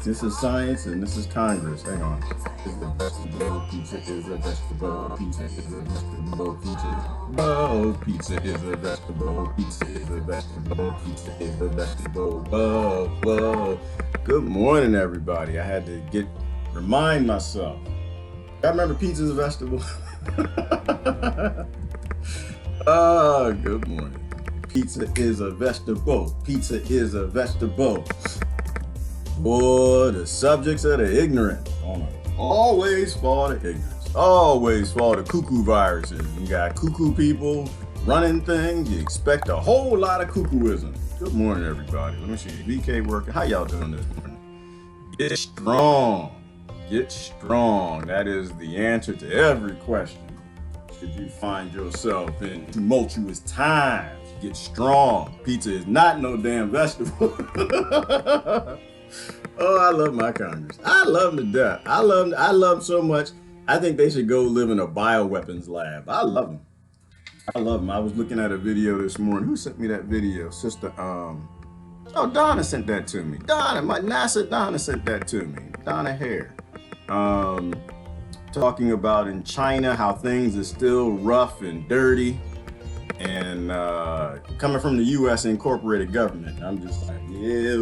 This is science and this is Congress. Hang on. Is a vegetable pizza is a vegetable pizza is a vegetable pizza is a vegetable pizza is a vegetable pizza is a vegetable. Whoa. Good morning, everybody. I had to remind myself. I remember pizza is a vegetable. Good morning. Pizza is a vegetable. Pizza is a vegetable. Boy, the subjects of the ignorant. Always fall to ignorance. Always fall to cuckoo viruses. You got cuckoo people running things. You expect a whole lot of cuckooism. Good morning, everybody. Let me see. VK working. How y'all doing this morning? Get strong. Get strong. That is the answer to every question. Should you find yourself in tumultuous times, get strong. Pizza is not no damn vegetable. Oh, I love my Congress. I love them to death. I love them so much. I think they should go live in a bioweapons lab. I love them. I was looking at a video this morning. Who sent me that video? Sister, Donna sent that to me. Donna sent that to me. Donna Hare. Talking about in China how things are still rough and dirty, and coming from the U.S. incorporated government. I'm just like, yeah,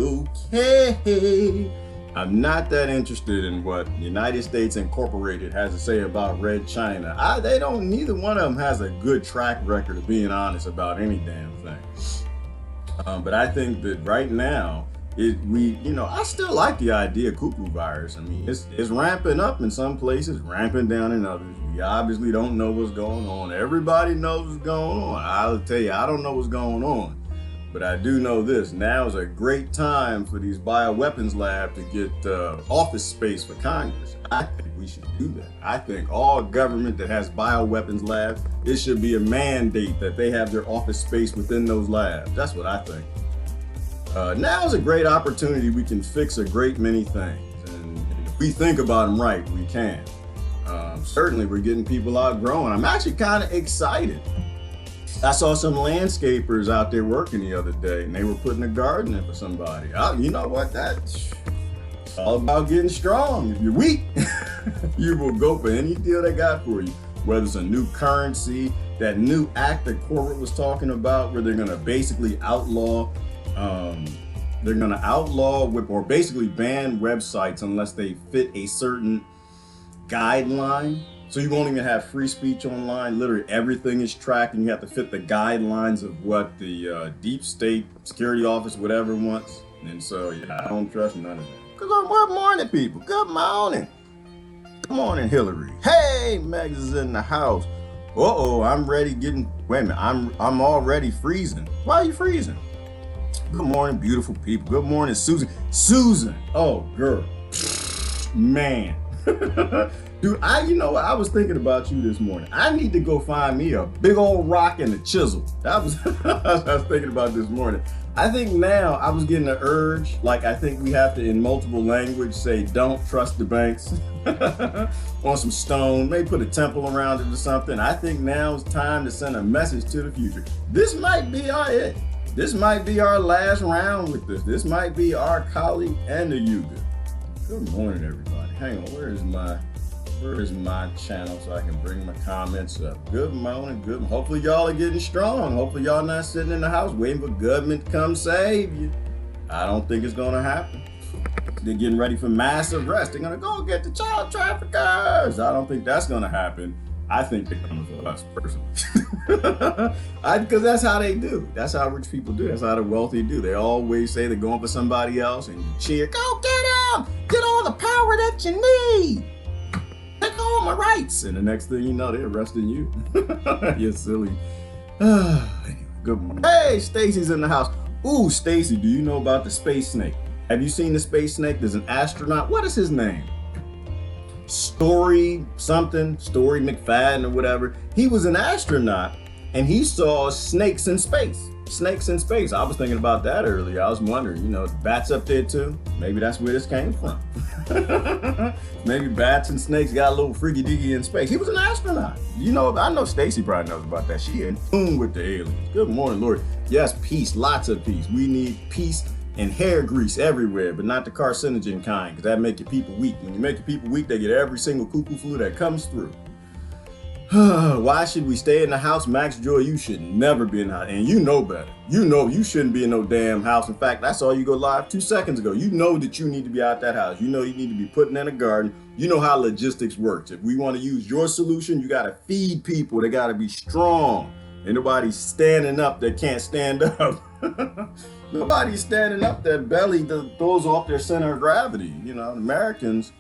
okay. I'm not that interested in what the United States Incorporated has to say about Red China. Neither one of them has a good track record of being honest about any damn thing. But I think that right now, I still like the idea of cuckoo virus. I mean, it's ramping up in some places, ramping down in others. We obviously don't know what's going on. Everybody knows what's going on. I'll tell you, I don't know what's going on. But I do know this. Now is a great time for these bioweapons labs to get office space for Congress. I think we should do that. I think all government that has bioweapons labs, it should be a mandate that they have their office space within those labs. That's what I think. Now is a great opportunity. We can fix a great many things. And if we think about them right, we can. Certainly, we're getting people out growing. I'm actually kind of excited. I saw some landscapers out there working the other day, and they were putting a garden in for somebody. You know what? It's all about getting strong. If you're weak, you will go for any deal they got for you. Whether it's a new currency, that new act that Corbett was talking about, where they're going to basically outlaw or basically ban websites unless they fit a certain guideline. So you won't even have free speech online. Literally everything is tracked, and you have to fit the guidelines of what the deep state security office, whatever, wants. And so, yeah, I don't trust none of that. Good morning, people. Good morning. Good morning, Hillary. Hey, Megs is in the house. I'm ready. Wait a minute. I'm already freezing. Why are you freezing? Good morning, beautiful people. Good morning, Susan. Susan. Oh, girl. Man. Dude, I was thinking about you this morning. I need to go find me a big old rock and a chisel. I was thinking about this morning. I think now I was getting the urge, like I think we have to, in multiple language, say, don't trust the banks on some stone, maybe put a temple around it or something. I think now it's time to send a message to the future. This might be it. This might be our last round with this. This might be our colleague and the Yuga. Good morning, everybody. Hang on, where is my channel so I can bring my comments up? Good morning, Hopefully y'all are getting strong. Hopefully y'all not sitting in the house waiting for government to come save you. I don't think it's gonna happen. They're getting ready for mass arrest. They're gonna go get the child traffickers. I don't think that's gonna happen. I think they're coming for us personally. Because that's how they do. That's how rich people do. That's how the wealthy do. They always say they're going for somebody else and you cheer, go get him! Get all the power that you need! Take all my rights! And the next thing you know, they're arresting you. You're silly. Good morning. Hey, Stacy's in the house. Ooh, Stacy, do you know about the space snake? Have you seen the space snake? There's an astronaut. What is his name? Story McFadden or whatever. He was an astronaut and he saw snakes in space. I was thinking about that earlier. I was wondering, bats up there too. Maybe that's where this came from. Maybe bats and snakes got a little freaky deaky in space. He was an astronaut. I know Stacy probably knows about that. She in tune with the aliens. Good morning, Lord. Yes, peace, lots of peace. We need peace and hair grease everywhere, but not the carcinogen kind, because that make your people weak. When you make your people weak, they get every single cuckoo flu that comes through. Why should we stay in the house? Max Joy, you should never be in the house. And you know better. You know you shouldn't be in no damn house. In fact, I saw you go live 2 seconds ago. You know that you need to be out that house. You know you need to be putting in a garden. You know how logistics works. If we want to use your solution, you got to feed people. They got to be strong. Ain't nobody standing up that can't stand up. Nobody's standing up that belly that throws off their center of gravity. You know, Americans.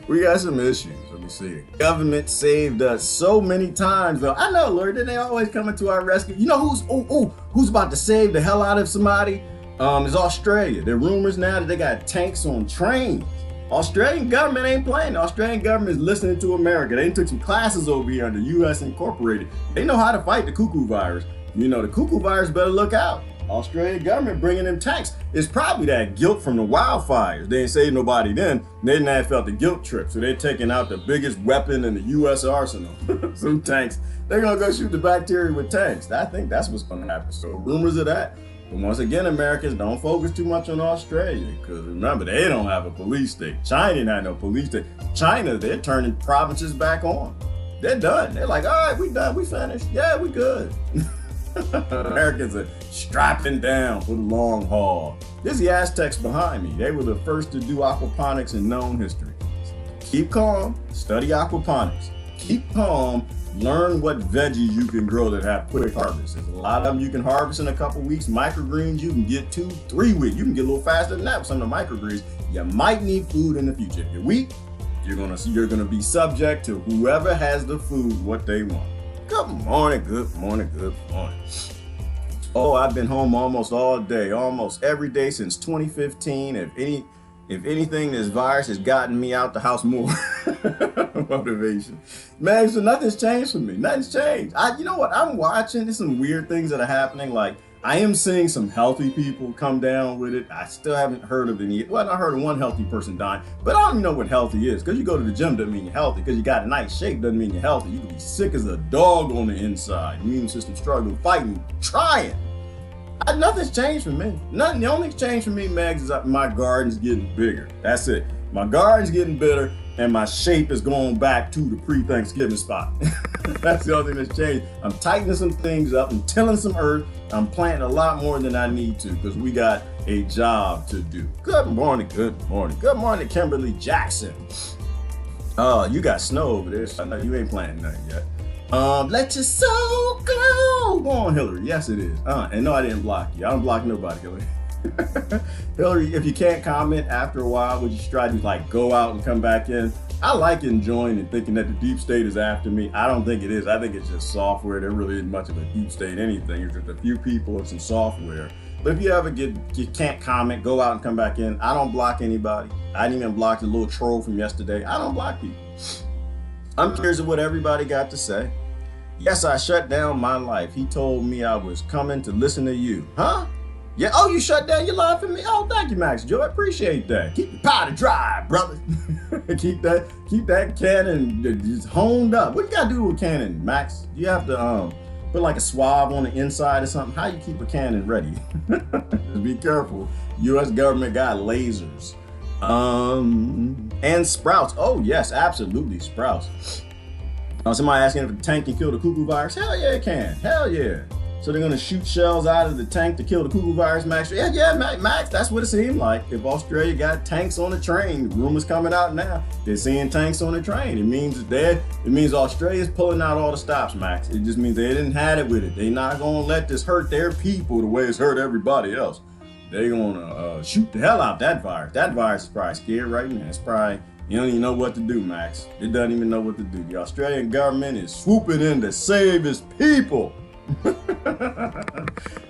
We got some issues. Let me see. Government saved us so many times, though. I know, Lord, then they always coming to our rescue. You know who's about to save the hell out of somebody? Is Australia. There are rumors now that they got tanks on trains. Australian government ain't playing. The Australian government is listening to America. They took some classes over here under U.S. Incorporated. They know how to fight the cuckoo virus. You know, the cuckoo virus better look out. Australian government bringing them tanks. It's probably that guilt from the wildfires. They ain't saved nobody then. They didn't have felt the guilt trip. So they're taking out the biggest weapon in the U.S. arsenal. Some tanks. They're going to go shoot the bacteria with tanks. I think that's what's going to happen. So rumors of that. But once again, Americans, don't focus too much on Australia. Because remember, they don't have a police state. China didn't have no police state. China, they're turning provinces back on. They're done. They're like, all right, we done. We finished. Yeah, we good. Americans are strapping down for the long haul. This is the Aztecs behind me. They were the first to do aquaponics in known history. Keep calm, study aquaponics. Keep calm, learn what veggies you can grow that have quick harvests. There's a lot of them you can harvest in a couple weeks. Microgreens you can get 2-3 weeks. You can get a little faster than that with some of the microgreens. You might need food in the future. If you're weak, you're gonna be subject to whoever has the food, what they want. Good morning, good morning, good morning. Oh, I've been home almost all day, almost every day since 2015. If anything, this virus has gotten me out the house more. Motivation. Man, so nothing's changed for me. Nothing's changed. You know what? I'm watching. There's some weird things that are happening. Like, I am seeing some healthy people come down with it. I still haven't heard of any. Well, I heard of one healthy person dying, but I don't even know what healthy is. Because you go to the gym doesn't mean you're healthy. Because you got a nice shape doesn't mean you're healthy. You can be sick as a dog on the inside. Immune system struggling, fighting, trying. Nothing's changed for me. Nothing. The only thing's changed for me, Mags, is my garden's getting bigger. That's it. My garden's getting bigger, and my shape is going back to the pre-Thanksgiving spot. That's the only thing that's changed. I'm tightening some things up. I'm tilling some earth. I'm planting a lot more than I need to because we got a job to do. Good morning, good morning. Good morning, Kimberly Jackson. You got snow over there, so I know you ain't planting nothing yet. Let your soul glow. Go on, Hillary. Yes, it is. And no, I didn't block you. I don't block nobody, Hillary. Hillary, if you can't comment after a while, would you try to like go out and come back in? I like enjoying and thinking that the deep state is after me. I don't think it is. I think it's just software. There really isn't much of a deep state anything. It's just a few people and some software. But if you ever you can't comment, go out and come back in. I don't block anybody. I didn't even block the little troll from yesterday. I don't block people. I'm curious of what everybody got to say. Yes, I shut down my life. He told me I was coming to listen to you. Huh? Yeah, oh, you shut down your life for me? Oh, thank you, Max Joy. Appreciate that. Keep your powder dry, brother. keep that cannon just honed up. What you gotta do with a cannon, Max? You have to put like a swab on the inside or something. How you keep a cannon ready? Just be careful. U.S. government got lasers. And sprouts. Oh yes, absolutely, sprouts. Somebody asking if the tank can kill the cuckoo virus. Hell yeah, it can. Hell yeah. So they're gonna shoot shells out of the tank to kill the cuckoo virus, Max? Yeah, Max, that's what it seemed like. If Australia got tanks on the train, rumors coming out now, they're seeing tanks on the train. It means Australia's pulling out all the stops, Max. It just means they didn't have it with it. They're not gonna let this hurt their people the way it's hurt everybody else. They're gonna shoot the hell out that virus. That virus is probably scared right now. It's probably, you don't even know what to do, Max. It doesn't even know what to do. The Australian government is swooping in to save its people.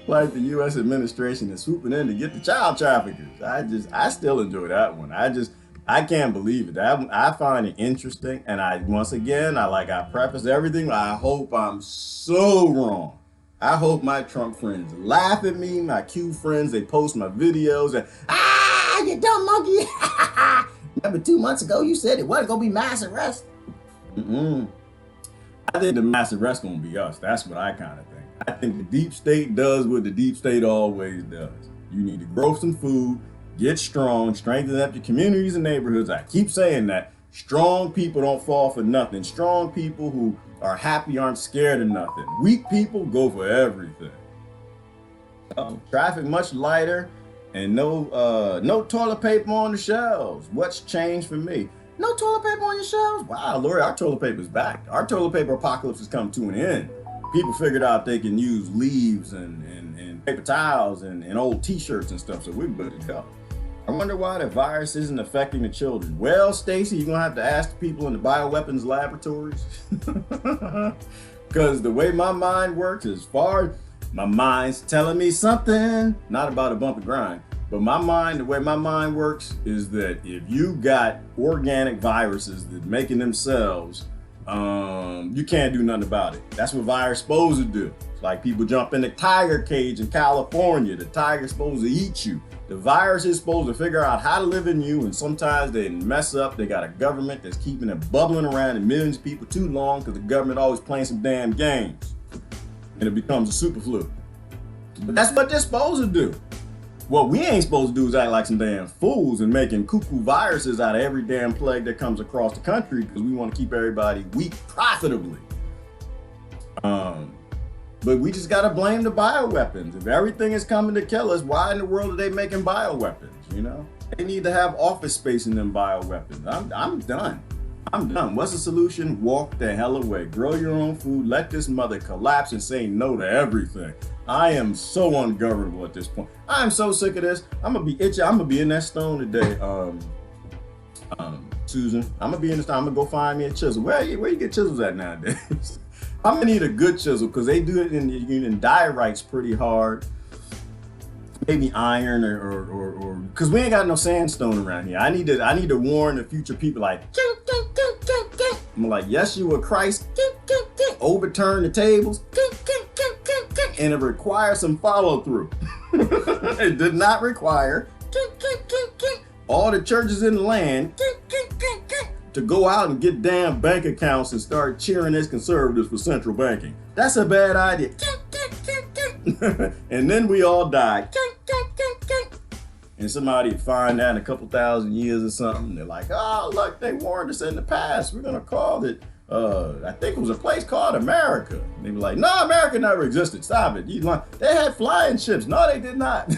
Like the U.S. administration is swooping in to get the child traffickers. I still enjoy that one. I can't believe it. I find it interesting. And I preface everything. I hope I'm so wrong. I hope my Trump friends laugh at me, my Q friends, they post my videos and, you dumb monkey. Remember 2 months ago you said it wasn't gonna be mass arrest? I think the mass arrest gonna be us. That's what I kind of think. I think the deep state does what the deep state always does. You need to grow some food, get strong, strengthen up your communities and neighborhoods. I keep saying that. Strong people don't fall for nothing. Strong people who are happy aren't scared of nothing. Weak people go for everything. Traffic much lighter and no toilet paper on the shelves. What's changed for me? No toilet paper on your shelves? Wow, Lori, our toilet paper is back. Our toilet paper apocalypse has come to an end. People figured out they can use leaves and paper towels and old t-shirts and stuff, so we're good to go. I wonder why the virus isn't affecting the children. Well, Stacy, you're gonna have to ask the people in the bioweapons laboratories. Because the way my mind works, as far as my mind's telling me something, not about a bump and grind, but the way my mind works is that if you got organic viruses that making themselves, you can't do nothing about it. That's what virus supposed to do. It's like people jump in the tiger cage in California. The tiger's supposed to eat you. The virus is supposed to figure out how to live in you, and sometimes they mess up. They got a government that's keeping it bubbling around in millions of people too long because the government always playing some damn games. And it becomes a super flu. But that's what they're supposed to do. What we ain't supposed to do is act like some damn fools and making cuckoo viruses out of every damn plague that comes across the country because we want to keep everybody weak profitably. But we just gotta blame the bioweapons. If everything is coming to kill us, why in the world are they making bioweapons? You know, they need to have office space in them bioweapons. I'm done. I'm done. What's the solution? Walk the hell away. Grow your own food. Let this mother collapse and say no to everything. I am so ungovernable at this point. I am so sick of this. I'm gonna be itching. I'm gonna be in that stone today, Susan. I'm gonna be in the stone. I'm gonna go find me a chisel. Where you get chisels at nowadays? I'm gonna need a good chisel because they do it in diorites pretty hard. Maybe iron or because we ain't got no sandstone around here. I need to warn the future people like I'm like, Yeshua Christ overturn the tables and it requires some follow through. It did not require all the churches in the land to go out and get damn bank accounts and start cheering as conservatives for central banking. That's a bad idea. And then we all died. And somebody would find that in a couple thousand years or something. They're like, oh, look, they warned us in the past. We're going to call it, I think it was a place called America. And they were like, no, America never existed. Stop it. They had flying ships. No, they did not.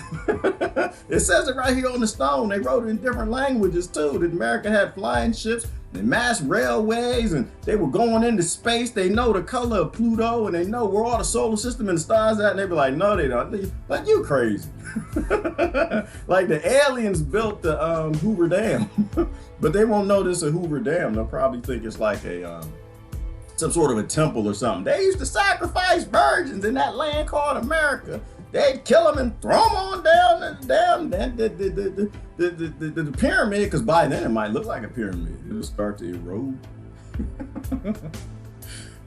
It says it right here on the stone. They wrote it in different languages too, that America had flying ships and mass railways, and they were going into space. They know the color of Pluto, and they know where all the solar system and the stars at, and they be like, no, they don't. Like, you crazy. Like the aliens built the Hoover Dam, but they won't know this a Hoover Dam. They'll probably think it's like a some sort of a temple or something. They used to sacrifice virgins in that land called America. They'd kill them and throw them on down the pyramid, because by then it might look like a pyramid. It'll start to erode.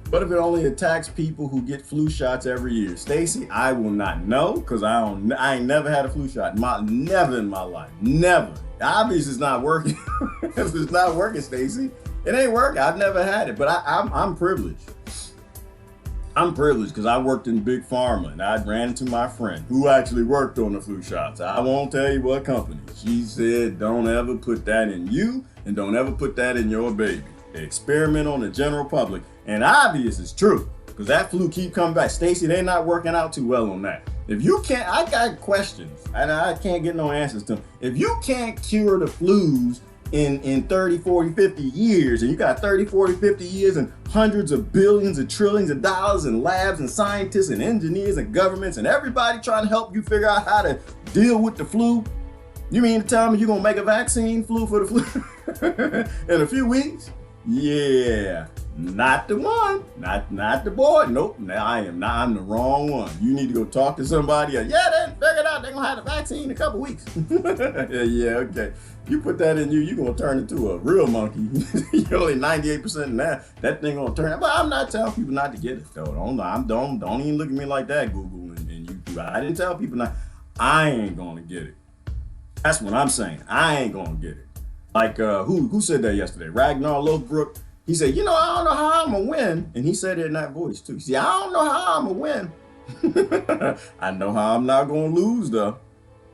What if it only attacks people who get flu shots every year? Stacy, I will not know, because I ain't never had a flu shot. Never in my life. Never. Obviously it's not working. It's not working, Stacy. It ain't working. I've never had it, but I'm privileged. I'm privileged because I worked in big pharma, and I ran into my friend who actually worked on the flu shots. I won't tell you what company. She said, don't ever put that in you, and don't ever put that in your baby. They experiment on the general public. And obvious it's true, because that flu keep coming back. Stacy, they're not working out too well on that. If you can't, I got questions, and I can't get no answers to them. If you can't cure the flus in 30, 40, 50 years, and you got 30, 40, 50 years and hundreds of billions and trillions of dollars and labs and scientists and engineers and governments and everybody trying to help you figure out how to deal with the flu, you mean to tell me you're gonna make a vaccine for the flu in a few weeks? Yeah, not the one, not the boy. Nope, I am not. I'm the wrong one. You need to go talk to somebody. Yeah, they figured out they're gonna have the vaccine in a couple weeks. Yeah, okay. You put that in you, you're gonna turn into a real monkey. You're only 98% now. That thing gonna turn. But I'm not telling people not to get it though. Don't even look at me like that, Google and YouTube. I didn't tell people not. I ain't gonna get it. That's what I'm saying. I ain't gonna get it. Like who said that yesterday? Ragnar Lothbrok. He said, I don't know how I'm gonna win. And he said it in that voice too. See, I don't know how I'm gonna win, I know how I'm not going to lose though.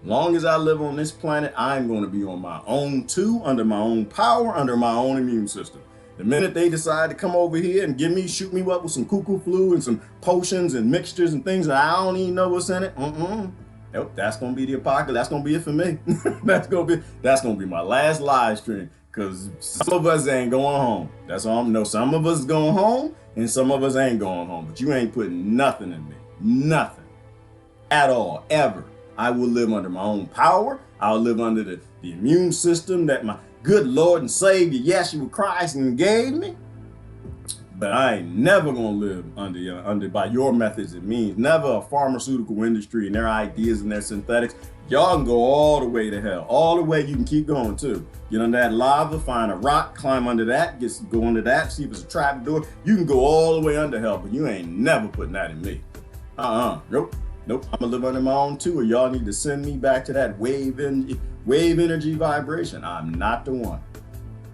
Long as I live on this planet, I'm going to be on my own too, under my own power, under my own immune system. The minute they decide to come over here and shoot me up with some cuckoo flu and some potions and mixtures and things that I don't even know what's in it, nope, that's gonna be the apocalypse. That's gonna be it for me. that's gonna be my last live stream. Cause some of us ain't going home. That's all I'm know. Some of us going home and some of us ain't going home. But you ain't putting nothing in me. Nothing. At all. Ever. I will live under my own power. I'll live under the immune system that my good Lord and Savior Yeshua Christ gave me. But I ain't never gonna live under by your methods and means. Never a pharmaceutical industry and their ideas and their synthetics. Y'all can go all the way to hell. All the way you can keep going too. Get under that lava, find a rock, climb under that, go under that, see if it's a trap door. You can go all the way under hell, but you ain't never putting that in me. Nope. I'm gonna live under my own too, or y'all need to send me back to that wave energy vibration. I'm not the one.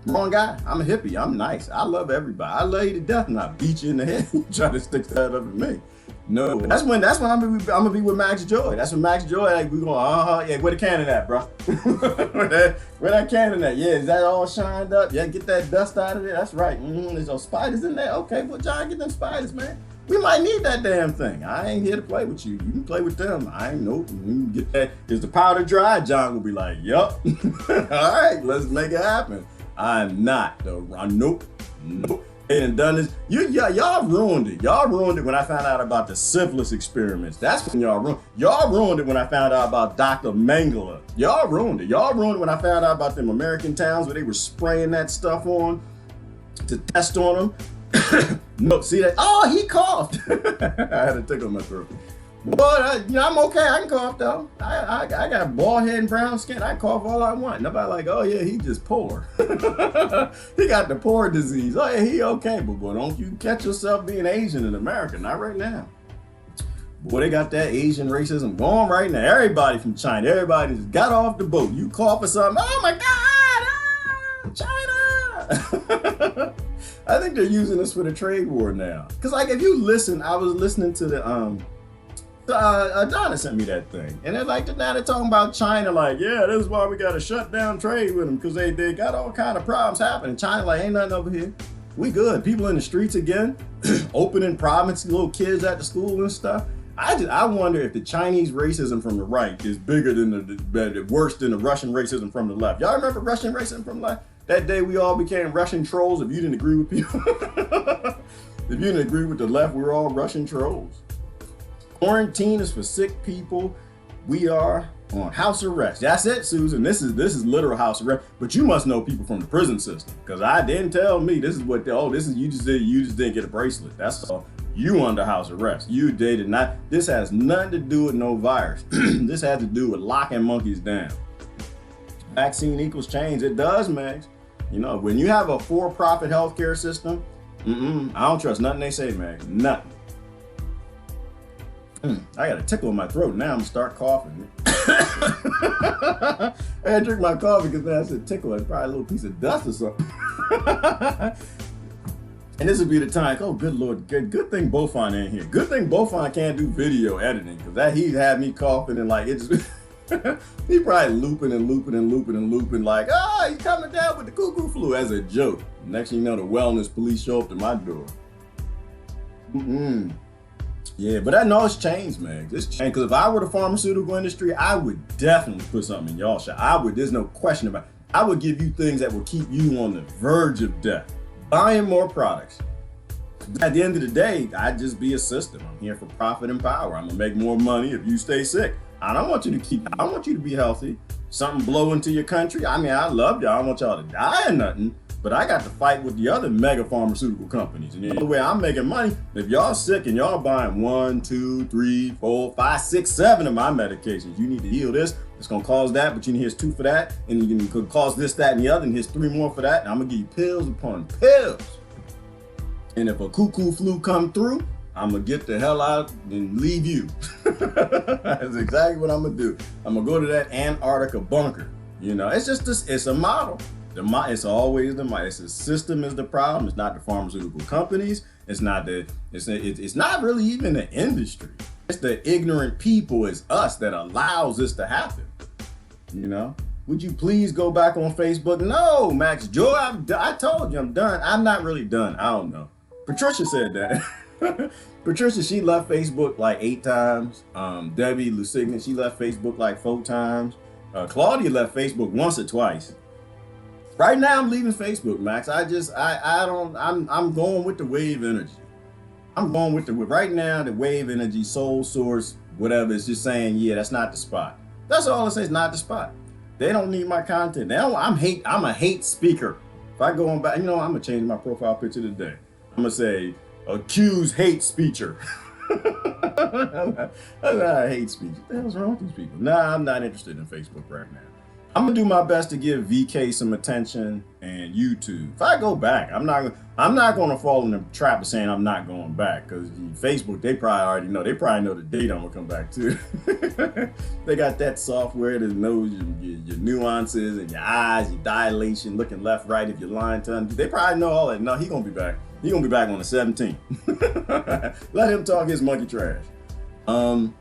Wrong guy. I'm a hippie. I'm nice. I love everybody. I love you to death and I beat you in the head. You try to stick that up at me. No, that's when I'm gonna be with Max Joy. That's when Max Joy, like, we going, yeah, where the cannon at, bro? where that cannon at? Yeah, is that all shined up? Yeah, get that dust out of there. That's right. There's those spiders in there. Okay, well, John, get them spiders, man. We might need that damn thing. I ain't here to play with you. You can play with them. I ain't nope. You get that. Is the powder dry? John will be like, yup. All right, let's make it happen. I'm not though. Nope. They done done this. Y'all ruined it. Y'all ruined it when I found out about the syphilis experiments. That's when y'all ruined. Y'all ruined it when I found out about Dr. Mengele. Y'all ruined it. Y'all ruined it when I found out about them American towns where they were spraying that stuff on to test on them. No, see that? Oh, he coughed. I had a tickle in my throat. But I'm okay. I can cough though. I got bald head and brown skin. I cough all I want. Nobody like, oh yeah, he just poor. He got the poor disease. Oh yeah, he okay. But boy, don't you catch yourself being Asian in America? Not right now. Boy, they got that Asian racism going right now. Everybody from China, everybody just got off the boat. You cough or something, oh my God, China. I think they're using this for the trade war now. Cause like if you listen, I was listening to the Donna sent me that thing, and they're like, now they're talking about China, like, yeah, this is why we got to shut down trade with them because they got all kind of problems happening. China, like, ain't nothing over here. We good. People in the streets again, opening province, little kids at the school and stuff. I wonder if the Chinese racism from the right is bigger than worse than the Russian racism from the left. Y'all remember Russian racism from the left? That day we all became Russian trolls. If you didn't agree with people, if you didn't agree with the left, we were all Russian trolls. Quarantine is for sick people. We are on house arrest. That's it, Susan. This is literal house arrest. But you must know people from the prison system, because I didn't tell me this is what. This is you just didn't get a bracelet. That's all. You under house arrest. You did not. This has nothing to do with no virus. This has to do with locking monkeys down. Vaccine equals change. It does, Max. You know, when you have a for-profit healthcare system, I don't trust nothing they say, Max. Nothing. I got a tickle in my throat. Now I'm gonna start coughing. I had to drink my coffee because then I said tickle. It's probably a little piece of dust or something. And this would be the time. Oh, good Lord. Good thing Bofon ain't here. Good thing Bofon can't do video editing, because he had me coughing and like it just. He probably looping like, he's coming down with the cuckoo flu as a joke. Next thing you know, the wellness police show up to my door. Yeah, but I know it's changed, man. It's changed, because if I were the pharmaceutical industry, I would definitely put something in y'all shop. There's no question about it. I would give you things that will keep you on the verge of death. Buying more products. At the end of the day, I'd just be a system. I'm here for profit and power. I'm gonna make more money if you stay sick. I don't want you to be healthy. Something blow into your country. I mean, I love y'all. I don't want y'all to die or nothing. But I got to fight with the other mega pharmaceutical companies. And the way I'm making money, if y'all sick and y'all buying 1, 2, 3, 4, 5, 6, 7 of my medications, you need to heal this. It's gonna cause that, but you need here's 2 for that, and you can cause this, that, and the other, and here's 3 more for that. And I'm gonna give you pills upon pills. And if a cuckoo flu come through, I'm gonna get the hell out and leave you. That's exactly what I'm gonna do. I'm gonna go to that Antarctica bunker. You know, it's just this. It's a model. It's always the model. It's the system is the problem. It's not the pharmaceutical companies. It's not really even the industry. It's the ignorant people, it's us that allows this to happen. You know? Would you please go back on Facebook? No, Max Joy, I told you I'm done. I'm not really done. I don't know. Patricia said that. Patricia, she left Facebook like 8 times. Debbie Lusignan, she left Facebook like 4 times. Claudia left Facebook once or twice. Right now, I'm leaving Facebook, Max. I'm going with the wave energy. I'm going with right now, the wave energy, soul source, whatever, is just saying, yeah, that's not the spot. That's all it says, not the spot. They don't need my content. I'm a hate speaker. If I go on back, I'm gonna change my profile picture today. I'm gonna say, accused hate speecher. I'm not a hate speech. What the hell's wrong with these people? Nah, I'm not interested in Facebook right now. I'm gonna do my best to give VK some attention and YouTube. If I go back, I'm not gonna fall in the trap of saying I'm not going back, because Facebook, they probably already know. They probably know the date I'm gonna come back to. They got that software that knows your nuances and your eyes, your dilation, looking left, right, if you're lying to them. They probably know all that. No, he's gonna be back. He's gonna be back on the 17th. Let him talk his monkey trash. I'm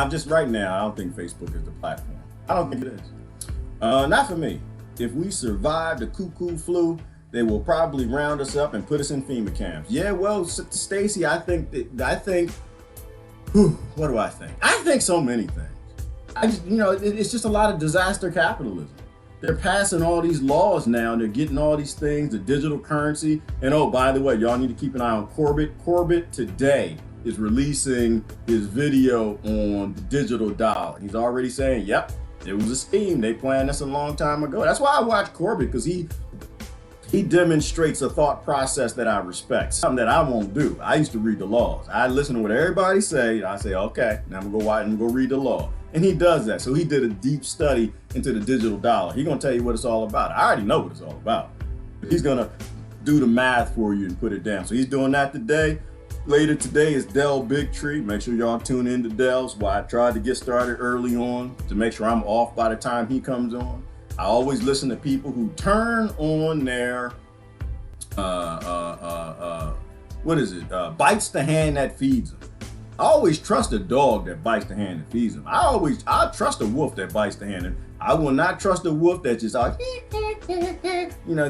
just right now, I don't think Facebook is the platform. I don't think it is. Not for me. If we survive the cuckoo flu, they will probably round us up and put us in FEMA camps. Yeah, well, Stacy, what do I think? I think so many things. It's just a lot of disaster capitalism. They're passing all these laws now, and they're getting all these things, the digital currency. And oh, by the way, y'all need to keep an eye on Corbett. Corbett today is releasing his video on the digital dollar. He's already saying, yep, it was a scheme. They planned this a long time ago. That's why I watch Corbett, because he demonstrates a thought process that I respect, something that I won't do. I used to read the laws. I listen to what everybody say. I say, okay, now I'm gonna go watch and go read the law. And he does that. So he did a deep study into the digital dollar. He's gonna tell you what it's all about. I already know what it's all about. But he's gonna do the math for you and put it down. So he's doing that today. Later today is Dell Big Tree. Make sure y'all tune in to Dell's. Why I tried to get started early on to make sure I'm off by the time he comes on. I always listen to people who turn on their bites the hand that feeds them. I always trust a dog that bites the hand that feeds them. I trust a wolf that bites the hand. I will not trust a wolf that just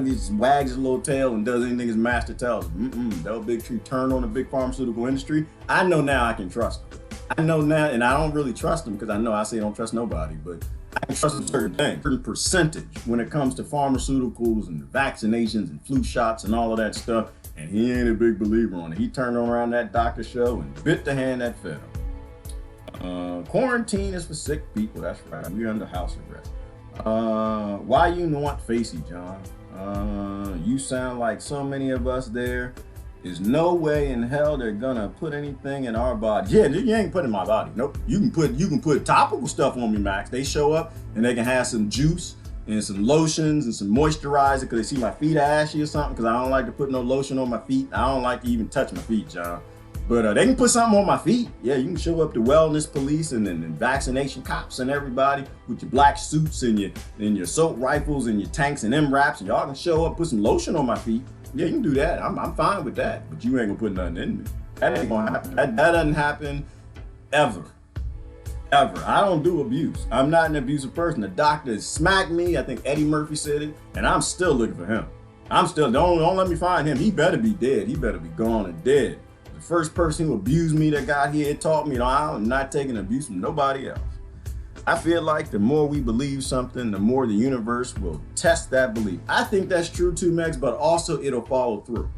just wags his little tail and does anything his master tells him. That Big Tree turned on the big pharmaceutical industry. I know now I can trust him. I know now, and I don't really trust him because I know I say don't trust nobody, but I can trust a certain thing, certain percentage when it comes to pharmaceuticals and vaccinations and flu shots and all of that stuff. And he ain't a big believer on it. He turned around that doctor show and bit the hand that fed him. Quarantine is for sick people. That's right. We're under house arrest. Why you not Facey, John? You sound like so many of us there. There's no way in hell they're gonna put anything in our body. Yeah, you ain't putting my body. Nope. You can put topical stuff on me, Max. They show up and they can have some juice and some lotions and some moisturizer because they see my feet ashy or something, because I don't like to put no lotion on my feet. I don't like to even touch my feet, John. But they can put something on my feet. Yeah, you can show up to wellness police and vaccination cops and everybody with your black suits and your assault rifles and your tanks and MRAPs, and y'all can show up, put some lotion on my feet. Yeah, you can do that. I'm fine with that. But you ain't gonna put nothing in me. That ain't gonna happen. That doesn't happen ever. Ever. I don't do abuse. I'm not an abusive person. The doctor smacked me. I think Eddie Murphy said it, and I'm still looking for him. Don't let me find him. He better be dead. He better be gone and dead. The first person who abused me that got here taught me, I'm not taking abuse from nobody else. I feel like the more we believe something, the more the universe will test that belief. I think that's true too, Megs, but also it'll follow through.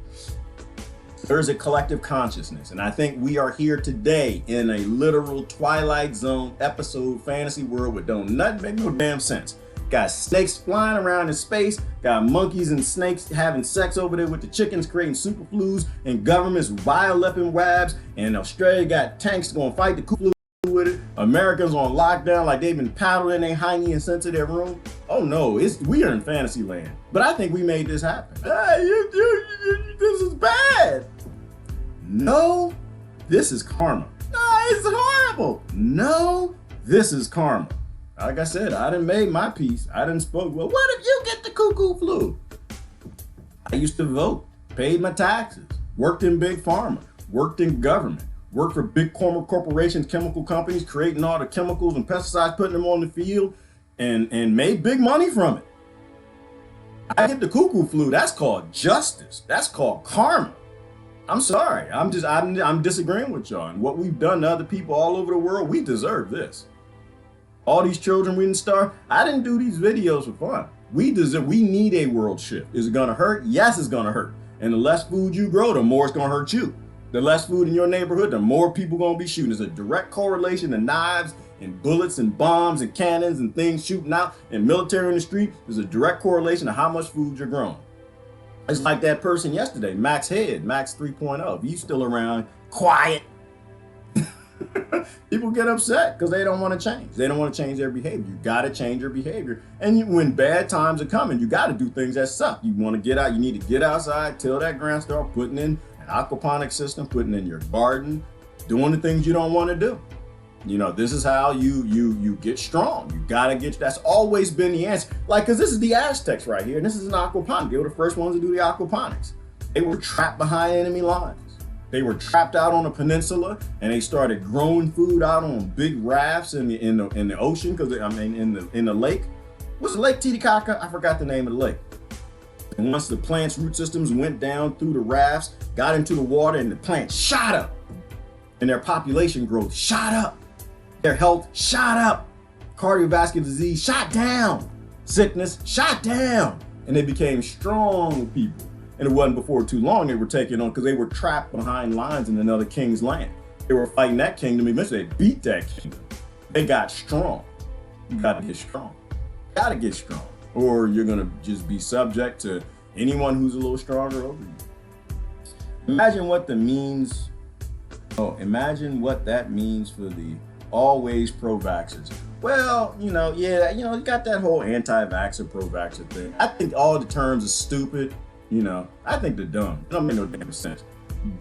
There's a collective consciousness, and I think we are here today in a literal Twilight Zone episode fantasy world with don't nothing make no damn sense. Got snakes flying around in space, got monkeys and snakes having sex over there with the chickens, creating super flus, and governments bioweapon wabs, and Australia got tanks gonna fight the flu with it. Americans on lockdown like they've been paddling their hiney and sent to their room. Oh no, we are in fantasy land. But I think we made this happen. This is bad. No, this is karma. No, it's horrible. No, this is karma. Like I said, I done made my peace. I done spoke. Well, what if you get the cuckoo flu? I used to vote, paid my taxes, worked in big pharma, worked in government, work for big corporations, chemical companies, creating all the chemicals and pesticides, putting them on the field, and made big money from it. I get the cuckoo flu. That's called justice. That's called karma. I'm sorry. I'm disagreeing with y'all. And what we've done to other people all over the world, we deserve this. All these children we didn't starve. I didn't do these videos for fun. We need a world shift. Is it gonna hurt? Yes, it's gonna hurt. And the less food you grow, the more it's gonna hurt you. The less food in your neighborhood, the more people gonna be shooting. There's a direct correlation to knives and bullets and bombs and cannons and things shooting out and military in the street. There's a direct correlation to how much food you're growing. It's like that person yesterday, Max Head, Max 3.0. If you still around, quiet. People get upset because they don't want to change. They don't want to change their behavior. You got to change your behavior. And when bad times are coming, you got to do things that suck. You want to get out. You need to get outside, till that ground start putting in an aquaponic system, putting in your garden, doing the things you don't want to do. You know, this is how you get strong. You got to get, that's always been the answer. Like, because this is the Aztecs right here, and this is an aquaponic. They were the first ones to do the aquaponics. They were trapped behind enemy lines. They were trapped out on a peninsula, and they started growing food out on big rafts in the ocean, because in the lake. What's the Lake Titicaca? I forgot the name of the lake. And once the plant's root systems went down through the rafts, got into the water, and the plants shot up, and their population growth shot up, their health shot up, cardiovascular disease shot down, sickness shot down, and they became strong people. And it wasn't before too long they were taking on, because they were trapped behind lines in another king's land. They were fighting that kingdom. Eventually they beat that kingdom. They got strong. You got to get strong. You got to get strong, or you're going to just be subject to anyone who's a little stronger over you. Imagine what that means. Imagine what that means for the always pro-vaxxers. Well, you got that whole anti-vaxxer, pro-vaxxer thing. I think all the terms are stupid. I think they're dumb. It don't make no damn sense.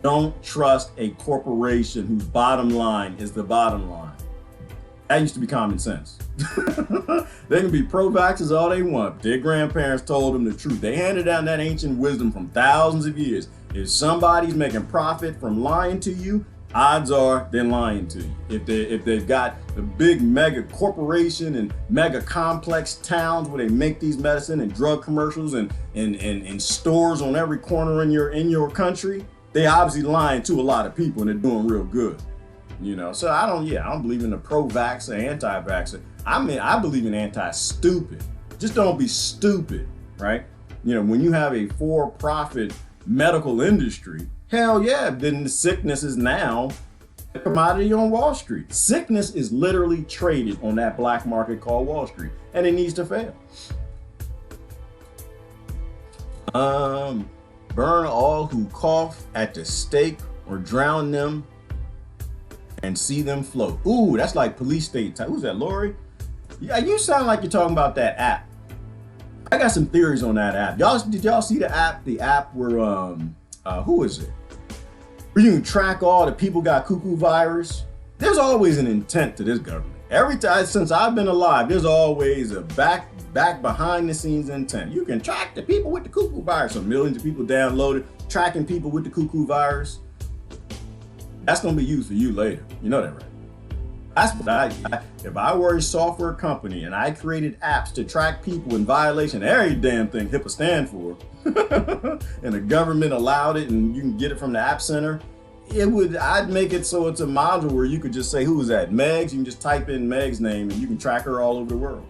Don't trust a corporation whose bottom line is the bottom line. That used to be common sense. They can be pro-vaxxers all they want. Their grandparents told them the truth. They handed down that ancient wisdom from thousands of years. If somebody's making profit from lying to you, odds are they're lying to you. If they've got the big mega corporation and mega complex towns where they make these medicine and drug commercials and stores on every corner in your country, they obviously lying to a lot of people, and they're doing real good. So I don't believe in the pro-vaxxer, anti-vaxxer. I believe in anti-stupid. Just don't be stupid, right? When you have a for-profit medical industry, hell yeah, then the sickness is now a commodity on Wall Street. Sickness is literally traded on that black market called Wall Street, and it needs to fail. Burn all who cough at the stake, or drown them and see them float. Ooh, that's like police state type. Who's that, Lori? Yeah, you sound like you're talking about that app. I got some theories on that app. Did y'all see the app? The app where who is it? Where you can track all the people got cuckoo virus. There's always an intent to this government. Every time since I've been alive, there's always a back behind the scenes intent. You can track the people with the cuckoo virus. So millions of people downloaded, tracking people with the cuckoo virus. That's gonna be used for you later. You know that, right? That's what if I were a software company and I created apps to track people in violation of every damn thing HIPAA stand for, and the government allowed it and you can get it from the App Center, I'd make it so it's a module where you could just say, who is that? Megs? You can just type in Meg's name and you can track her all over the world.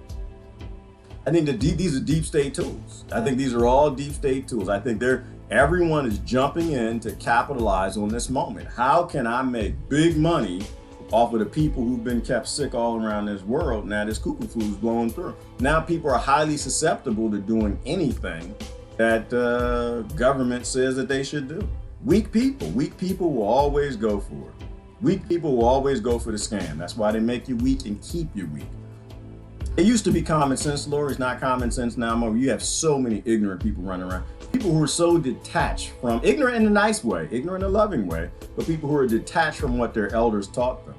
I think these are deep state tools. I think these are all deep state tools. I think everyone is jumping in to capitalize on this moment. How can I make big money off of the people who've been kept sick all around this world? Now this cuckoo flu is blowing through. Now people are highly susceptible to doing anything that government says that they should do. Weak people will always go for it. Weak people will always go for the scam. That's why they make you weak and keep you weak. It used to be common sense, Lori. It's not common sense now. You have so many ignorant people running around. People who are so detached from, ignorant in a nice way, ignorant in a loving way, but people who are detached from what their elders taught them.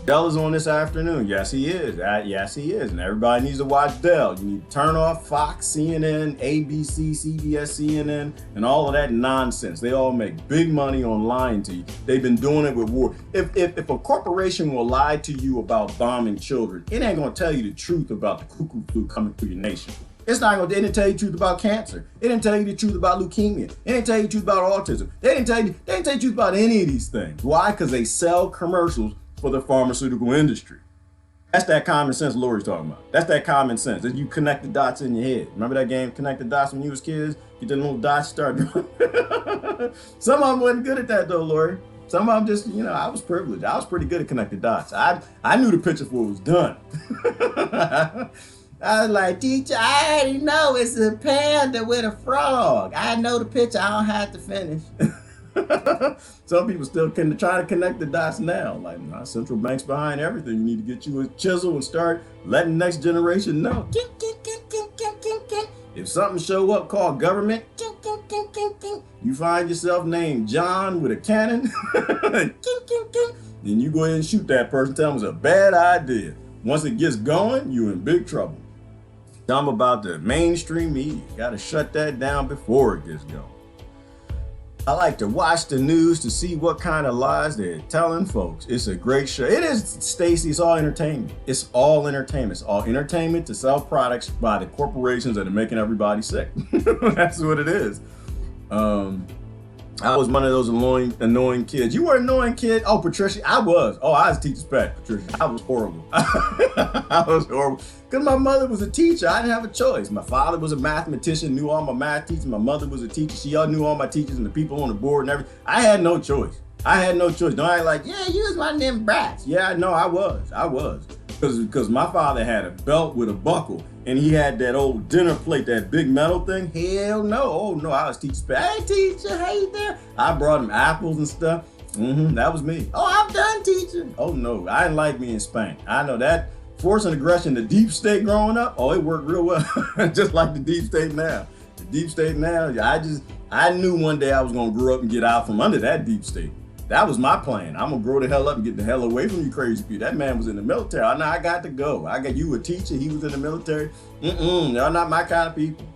Dell is on this afternoon. Yes, he is. Yes, he is. And everybody needs to watch Dell. You need to turn off Fox, CNN, ABC, CBS, CNN, and all of that nonsense. They all make big money on lying to you. They've been doing it with war. If a corporation will lie to you about bombing children, it ain't going to tell you the truth about the cuckoo flu coming through your nation. It's not going to, they didn't tell you the truth about cancer. They didn't tell you the truth about leukemia. They didn't tell you the truth about autism. They didn't tell you the truth about any of these things. Why? Because they sell commercials for the pharmaceutical industry. That's that common sense Lori's talking about. That's that common sense. That you connect the dots in your head. Remember that game, Connect the Dots, when you was kids? Get the little dots, start drawing. Some of them wasn't good at that though, Lori. Some of them just, I was privileged. I was pretty good at connecting dots. I knew the picture before it was done. I was like, teacher, I already know it's a panda with a frog. I know the picture, I don't have to finish. Some people still can try to connect the dots now. Like, central bank's behind everything. You need to get you a chisel and start letting the next generation know. If something show up called government, you find yourself named John with a cannon, then you go ahead and shoot that person. Tell them it's a bad idea. Once it gets going, you're in big trouble. Dumb about the mainstream media. Got to shut that down before it gets going. I like to watch the news to see what kind of lies they're telling folks. It's a great show. It is, Stacy, it's all entertainment. It's all entertainment. It's all entertainment to sell products by the corporations that are making everybody sick. That's what it is. I was one of those annoying kids. You were an annoying kid? Oh, Patricia, I was. Oh, I was teacher's pet, Patricia. I was horrible. I was horrible. Because my mother was a teacher. I didn't have a choice. My father was a mathematician, knew all my math teachers. My mother was a teacher. She all knew all my teachers and the people on the board and everything. I had no choice. Don't act like, yeah, you was one of them brats. Yeah, no, I was. Because my father had a belt with a buckle, and he had that old dinner plate, that big metal thing. Hell no. Oh no, I was teacher's pet. Hey teacher, how you there? I brought him apples and stuff. That was me. Oh, I'm done teaching. Oh no, I didn't like being spanked. I know that. Force and aggression, the deep state growing up, oh, it worked real well. Just like the deep state now. The deep state now, I knew one day I was gonna grow up and get out from under that deep state. That was my plan. I'm gonna grow the hell up and get the hell away from you crazy people. That man was in the military. I got to go. I got you a teacher. He was in the military. Y'all not my kind of people.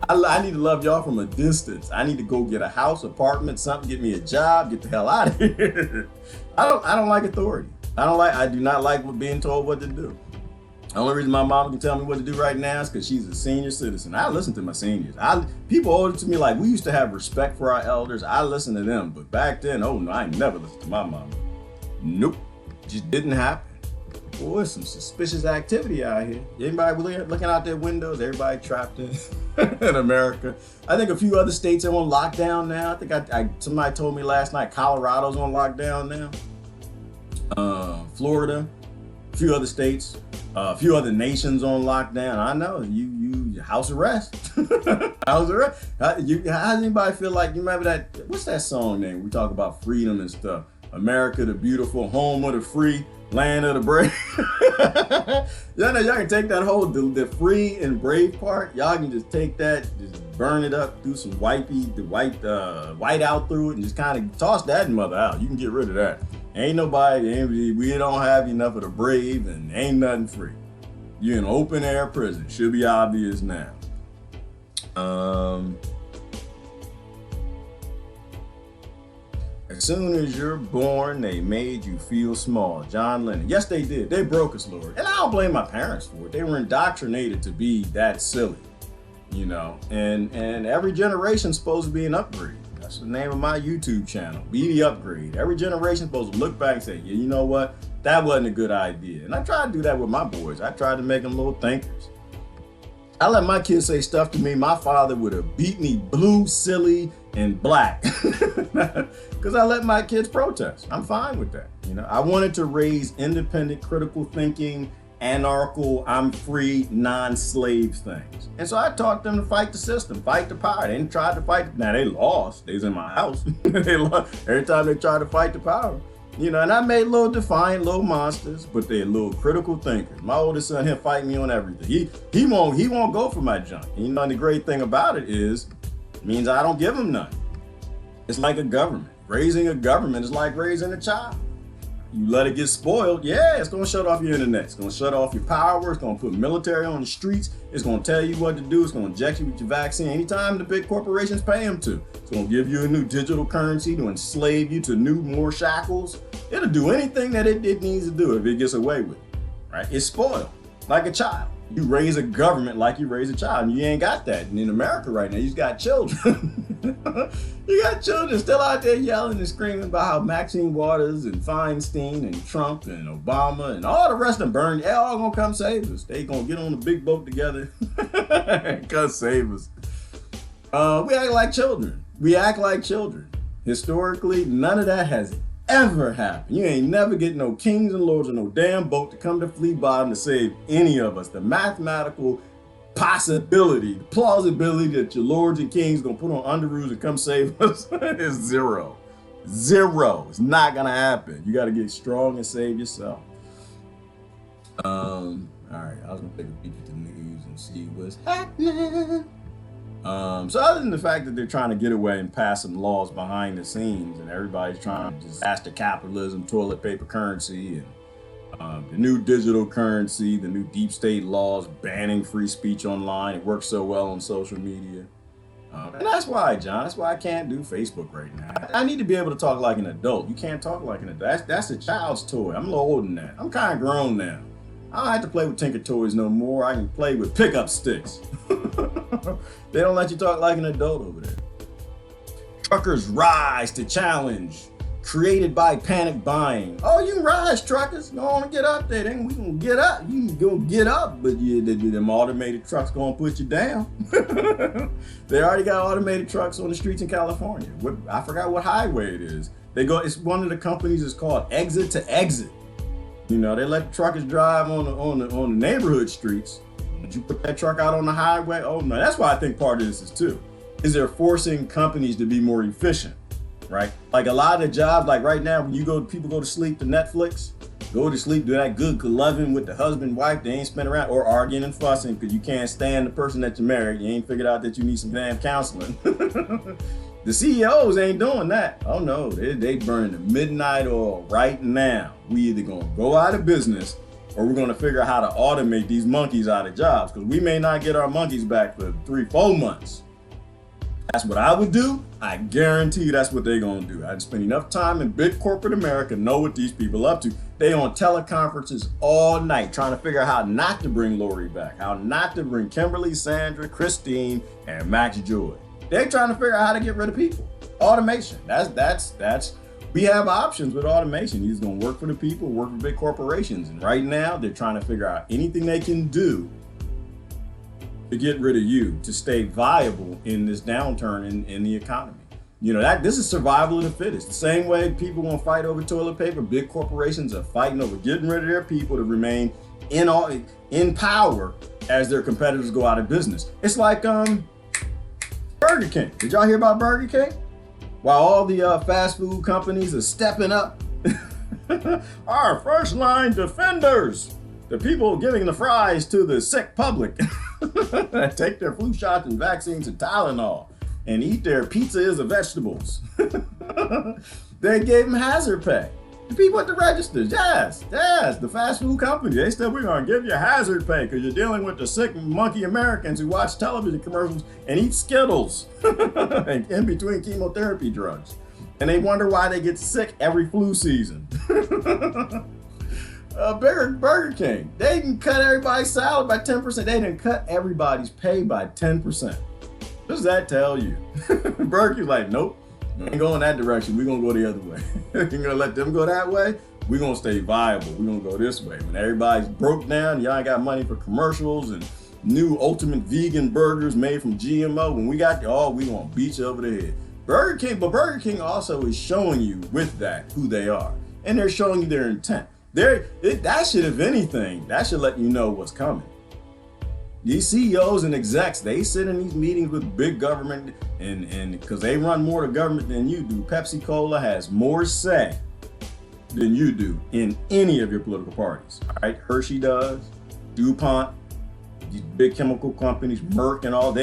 I need to love y'all from a distance. I need to go get a house, apartment, something, get me a job, get the hell out of here. I don't like authority. I do not like being told what to do. The only reason my mom can tell me what to do right now is because she's a senior citizen. I listen to my seniors. People older to me, like, we used to have respect for our elders. I listen to them, but back then, oh no, I ain't never listened to my mama. Nope, just didn't happen. Boy, some suspicious activity out here. Anybody looking out their windows? Everybody trapped in America. I think a few other states are on lockdown now. I think somebody told me last night Colorado's on lockdown now. Florida, a few other states. A few other nations on lockdown. I know you house arrest. House arrest. How does anybody feel like, you remember that? What's that song name? We talk about freedom and stuff. America the beautiful, home of the free, land of the brave. Y'all can take that whole the free and brave part. Y'all can just take that, just burn it up, do some white out through it, and just kind of toss that mother out. You can get rid of that. We don't have enough of the brave, and ain't nothing free. You're in open air prison. Should be obvious now. As soon as you're born, they made you feel small. John Lennon. Yes, they did. They broke us, Lord. And I don't blame my parents for it. They were indoctrinated to be that silly, and every generation's supposed to be an upgrade. That's the name of my YouTube channel. Be the upgrade. Every generation's supposed to look back and say, yeah, you know what? That wasn't a good idea. And I try to do that with my boys. I try to make them little thinkers. I let my kids say stuff to me my father would have beat me blue, silly, and black. Because I let my kids protest. I'm fine with that. I wanted to raise independent, critical thinking, anarchical, I'm free, non-slave things. And so I taught them to fight the system, fight the power. They didn't try to fight. Now they lost. They was in my house. They lost every time they tried to fight the power. And I made little defiant little monsters, but they're little critical thinkers. My oldest son, he'll fight me on everything. He won't go for my junk. And the great thing about it means I don't give him none. It's like a government. Raising a government is like raising a child. You let it get spoiled, yeah, it's gonna shut off your internet. It's gonna shut off your power. It's gonna put military on the streets. It's gonna tell you what to do. It's gonna inject you with your vaccine anytime the big corporations pay them to. It's gonna give you a new digital currency to enslave you to new, more shackles. It'll do anything that it needs to do if it gets away with it, right? It's spoiled, like a child. You raise a government like you raise a child, and you ain't got that. And in America right now, you just got children. You got children still out there yelling and screaming about how Maxine Waters and Feinstein and Trump and Obama and all the rest of them burn. They're all gonna come save us. They gonna get on the big boat together and come save us. We act like children. We act like children. Historically, none of that has ever happened. You ain't never get no kings and lords or no damn boat to come to Flea Bottom to save any of us. The mathematical possibility, the plausibility that your lords and kings gonna put on underoos and come save us is zero. Zero. It's not gonna happen. You gotta get strong and save yourself. All right, I was gonna take a peek at the news and see what's happening. So other than the fact that they're trying to get away and pass some laws behind the scenes, and everybody's trying to disaster capitalism, toilet paper currency, and the new digital currency, the new deep state laws banning free speech online. It works so well on social media. And that's why, John, that's why I can't do Facebook right now. I need to be able to talk like an adult. You can't talk like an adult. That's a child's toy. I'm a little older than that. I'm kind of grown now. I don't have to play with Tinker Toys no more. I can play with pickup sticks. They don't let you talk like an adult over there. Truckers rise to challenge. Created by panic buying. Oh, you can rise, truckers. Go on and get up there. Then we can get up. You can go get up, but them automated trucks gonna put you down. They already got automated trucks on the streets in California. I forgot what highway it is. It's one of the companies is called Exit to Exit. You know, they let the truckers drive on the neighborhood streets. But you put that truck out on the highway. Oh no, that's why I think part of this is too. Is they're forcing companies to be more efficient. Right? Like a lot of the jobs, like right now, when people go to sleep to Netflix, go to sleep, do that good loving with the husband, wife, they ain't spent around or arguing and fussing because you can't stand the person that you married. You ain't figured out that you need some damn counseling. The CEOs ain't doing that. Oh no, they burning the midnight oil right now. We either gonna go out of business or we're gonna figure out how to automate these monkeys out of jobs because we may not get our monkeys back for 3-4 months. That's what I would do. I guarantee you that's what they're gonna do. I'd spend enough time in big corporate America, know what these people up to. They on teleconferences all night trying to figure out how not to bring Lori back, how not to bring Kimberly, Sandra, Christine, and Max Joy. They're trying to figure out how to get rid of people. Automation. That's we have options with automation. It's gonna work for the people, work for big corporations. And right now they're trying to figure out anything they can do to get rid of you, to stay viable in this downturn in the economy. You know, this is survival of the fittest. The same way people won't fight over toilet paper, big corporations are fighting over getting rid of their people to remain in power as their competitors go out of business. It's like Burger King. Did y'all hear about Burger King? While all the fast food companies are stepping up, our first line defenders, the people giving the fries to the sick public, take their flu shots and vaccines and Tylenol and eat their pizzas of vegetables. They gave them hazard pay. The people at the registers, yes, the fast food company, they said, we're gonna give you hazard pay because you're dealing with the sick monkey Americans who watch television commercials and eat Skittles in between chemotherapy drugs. And they wonder why they get sick every flu season. Burger King, they didn't cut everybody's salary by 10%. They didn't cut everybody's pay by 10%. What does that tell you? Burger King's like, nope, we ain't going that direction. We're going to go the other way. You're going to let them go that way? We're going to stay viable. We're going to go this way. When everybody's broke down, y'all ain't got money for commercials and new ultimate vegan burgers made from GMO. When we got we going to beat you over the head. Burger King also is showing you with that who they are. And they're showing you their intent. That should, if anything, that should let you know what's coming. These CEOs and execs, they sit in these meetings with big government and because they run more to government than you do. Pepsi Cola has more say than you do in any of your political parties. All right, Hershey does, DuPont, these big chemical companies, Merck and all,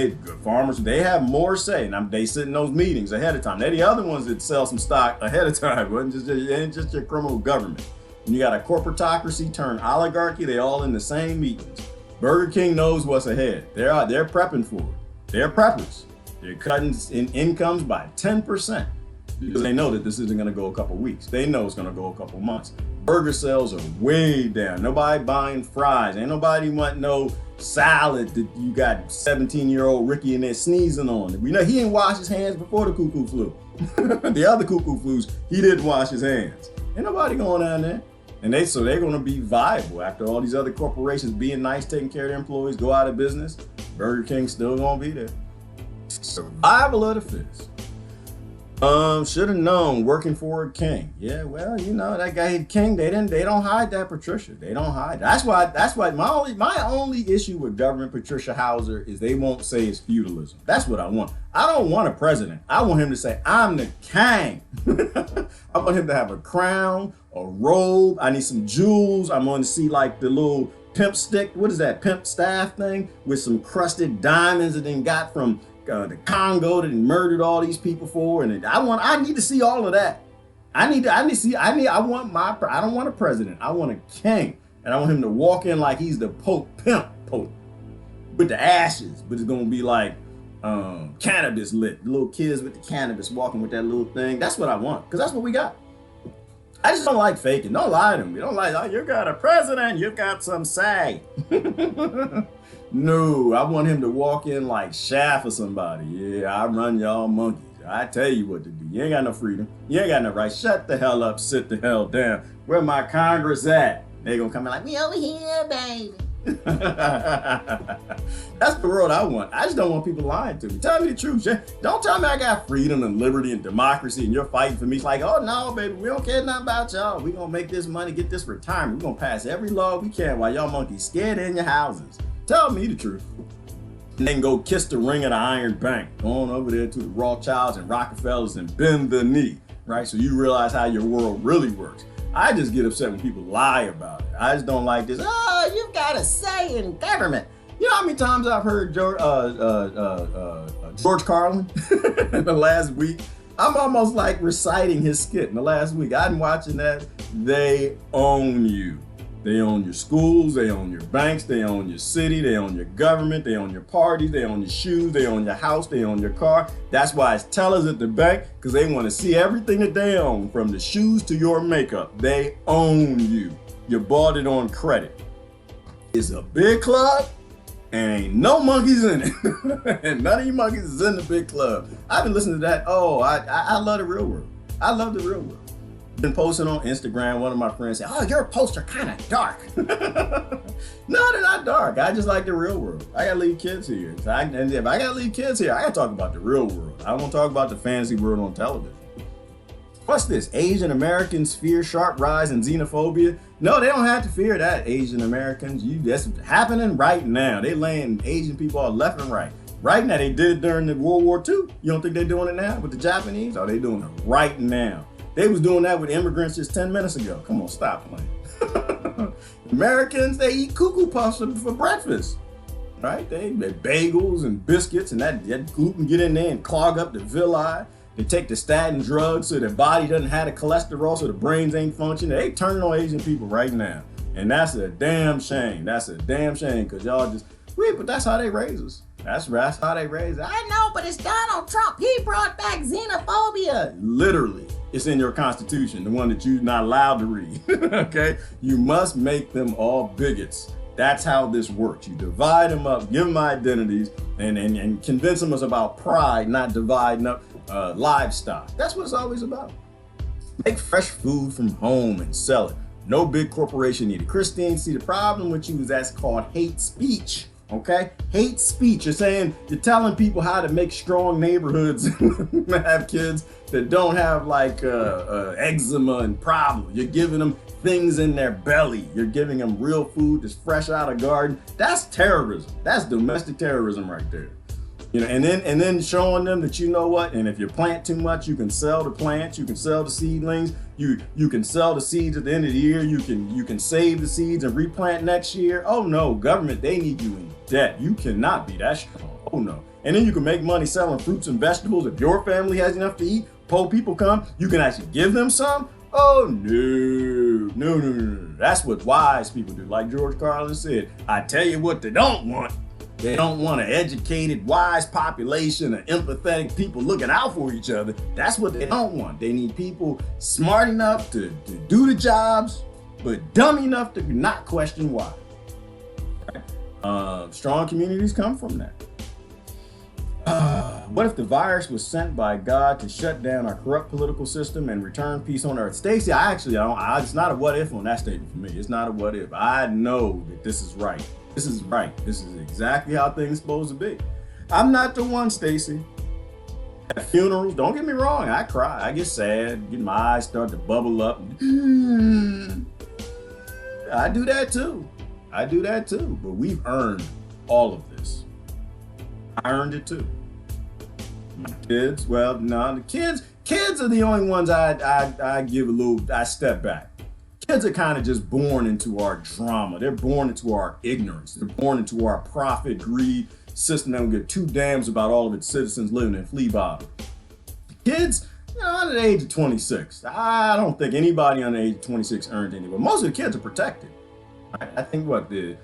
farmers, they have more say. And they sit in those meetings ahead of time. They're the other ones that sell some stock ahead of time. It ain't just your criminal government. When you got a corporatocracy turned oligarchy, they all in the same meetings. Burger King knows what's ahead. They're prepping for it. They're preppers. They're cutting in incomes by 10% because they know that this isn't going to go a couple weeks. They know it's going to go a couple months. Burger sales are way down. Nobody buying fries. Ain't nobody want no salad that you got 17-year-old Ricky in there sneezing on. We know he didn't wash his hands before the cuckoo flu. The other cuckoo flus, he didn't wash his hands. Ain't nobody going down there. And they're going to be viable after all these other corporations being nice, taking care of their employees, go out of business. Burger King's still going to be there. Survival of the fittest. Should have known working for a king. Yeah, well, you know, that guy King, they don't hide that, Patricia. They don't hide. That's why my only issue with government Patricia Hauser is they won't say it's feudalism. That's what I want. I don't want a president. I want him to say, I'm the king. I want him to have a crown, a robe. I need some jewels. I'm going to see like the little pimp stick. What is that? Pimp staff thing with some crusted diamonds that then got from the Congo that he murdered all these people for, and I need to see all of that. I don't want a president. I want a king, and I want him to walk in like he's the pimp pope, with the ashes, but it's gonna be like cannabis lit, little kids with the cannabis walking with that little thing. That's what I want, because that's what we got. I just don't like faking. Don't lie to me. Don't like, oh, you got a president, you got some say. No, I want him to walk in like Shaft or somebody. Yeah, I run y'all monkeys. I tell you what to do. You ain't got no freedom. You ain't got no right. Shut the hell up. Sit the hell down. Where my Congress at? They gonna come in like, we over here, baby. That's the world I want. I just don't want people lying to me. Tell me the truth. Don't tell me I got freedom and liberty and democracy and you're fighting for me. It's like, oh no, baby, we don't care nothing about y'all. We gonna make this money, get this retirement. We gonna pass every law we can while y'all monkeys scared in your houses. Tell me the truth. And then go kiss the ring of the Iron Bank. Going over there to the Rothschilds and Rockefellers and bend the knee, right? So you realize how your world really works. I just get upset when people lie about it. I just don't like this. Oh, you've got a say in government. You know how many times I've heard George Carlin in the last week? I'm almost like reciting his skit in the last week. I'm watching that. They own you. They own your schools, they own your banks, they own your city, they own your government, they own your parties, they own your shoes, they own your house, they own your car. That's why it's tellers at the bank, because they want to see everything that they own, from the shoes to your makeup. They own you. You bought it on credit. It's a big club, and ain't no monkeys in it. And none of you monkeys is in the big club. I've been listening to that. Oh, I love the real world. I love the real world. Been posting on Instagram. One of my friends said, oh, your posts are kind of dark. No, they're not dark. I just like the real world. I gotta leave kids here. And if I gotta leave kids here, I gotta talk about the real world. I don't want to talk about the fantasy world on television. What's this? Asian Americans fear sharp rise in xenophobia? No, they don't have to fear that, Asian Americans. That's happening right now. They laying Asian people all left and right. Right now, they did it during the World War II. You don't think they're doing it now with the Japanese? Oh, they doing it right now. They was doing that with immigrants just 10 minutes ago. Come on, stop playing. Americans, they eat cuckoo puffs for breakfast, right? They bagels and biscuits, and that gluten get in there and clog up the villi. They take the statin drugs so their body doesn't have the cholesterol, so the brains ain't functioning. They turning on Asian people right now. And that's a damn shame. That's a damn shame, because y'all just, but that's how they raise us. That's how they raise us. I know, but it's Donald Trump. He brought back xenophobia. Literally. It's in your constitution, the one that you're not allowed to read, okay? You must make them all bigots. That's how this works. You divide them up, give them identities, and convince them it's about pride, not dividing up livestock. That's what it's always about. Make fresh food from home and sell it. No big corporation needed. Christine, see, the problem with you is that's called hate speech. Okay? Hate speech. You're telling people how to make strong neighborhoods and have kids that don't have like eczema and problems. You're giving them things in their belly. You're giving them real food that's fresh out of garden. That's terrorism. That's domestic terrorism right there. You know, and then showing them that, you know what, and if you plant too much, you can sell the plants, you can sell the seedlings, you can sell the seeds at the end of the year, you can save the seeds and replant next year. Oh no, government, they need you in debt. You cannot be that strong. Oh no. And then you can make money selling fruits and vegetables. If your family has enough to eat, poor people come, you can actually give them some. Oh no. That's what wise people do. Like George Carlin said, I tell you what they don't want. They don't want an educated, wise population of empathetic people looking out for each other. That's what they don't want. They need people smart enough to do the jobs, but dumb enough to not question why. Right? Strong communities come from that. What if the virus was sent by God to shut down our corrupt political system and return peace on earth? Stacey, it's not a what if on that statement for me. It's not a what if. I know that this is right. This is right. This is exactly how things are supposed to be. I'm not the one, Stacey. At funerals, don't get me wrong, I cry. I get sad. My eyes start to bubble up. I do that too. But we've earned all of this. I earned it too. My kids, well, no, the kids are the only ones I give a little, I step back. Kids are kind of just born into our drama. They're born into our ignorance. They're born into our profit, greed system that don't give two damns about all of its citizens living in flea bottom. Kids, under the age of 26, I don't think anybody under the age of 26 earned anything. But most of the kids are protected. I think the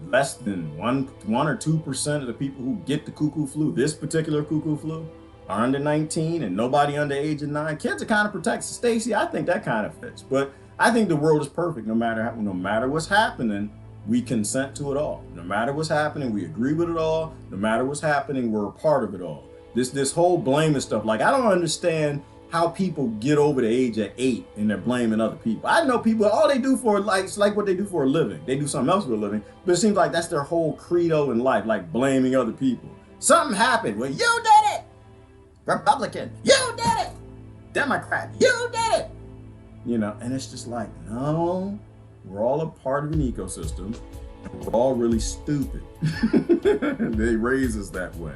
less than 1 or 2% of the people who get the cuckoo flu, this particular cuckoo flu, are under 19, and nobody under the age of 9. Kids are kind of protected. Stacey, I think that kind of fits. But I think the world is perfect. No matter what's happening, we consent to it all. No matter what's happening, we agree with it all. No matter what's happening, we're a part of it all. This whole blaming stuff, like, I don't understand how people get over the age of 8 and they're blaming other people. I know people, all they do for, it's like what they do for a living. They do something else for a living, but it seems like that's their whole credo in life, like blaming other people. Something happened. Well, you did it. Republican, you did it. Democrat, you did it. And it's just like, no, we're all a part of an ecosystem, and we're all really stupid. They raise us that way.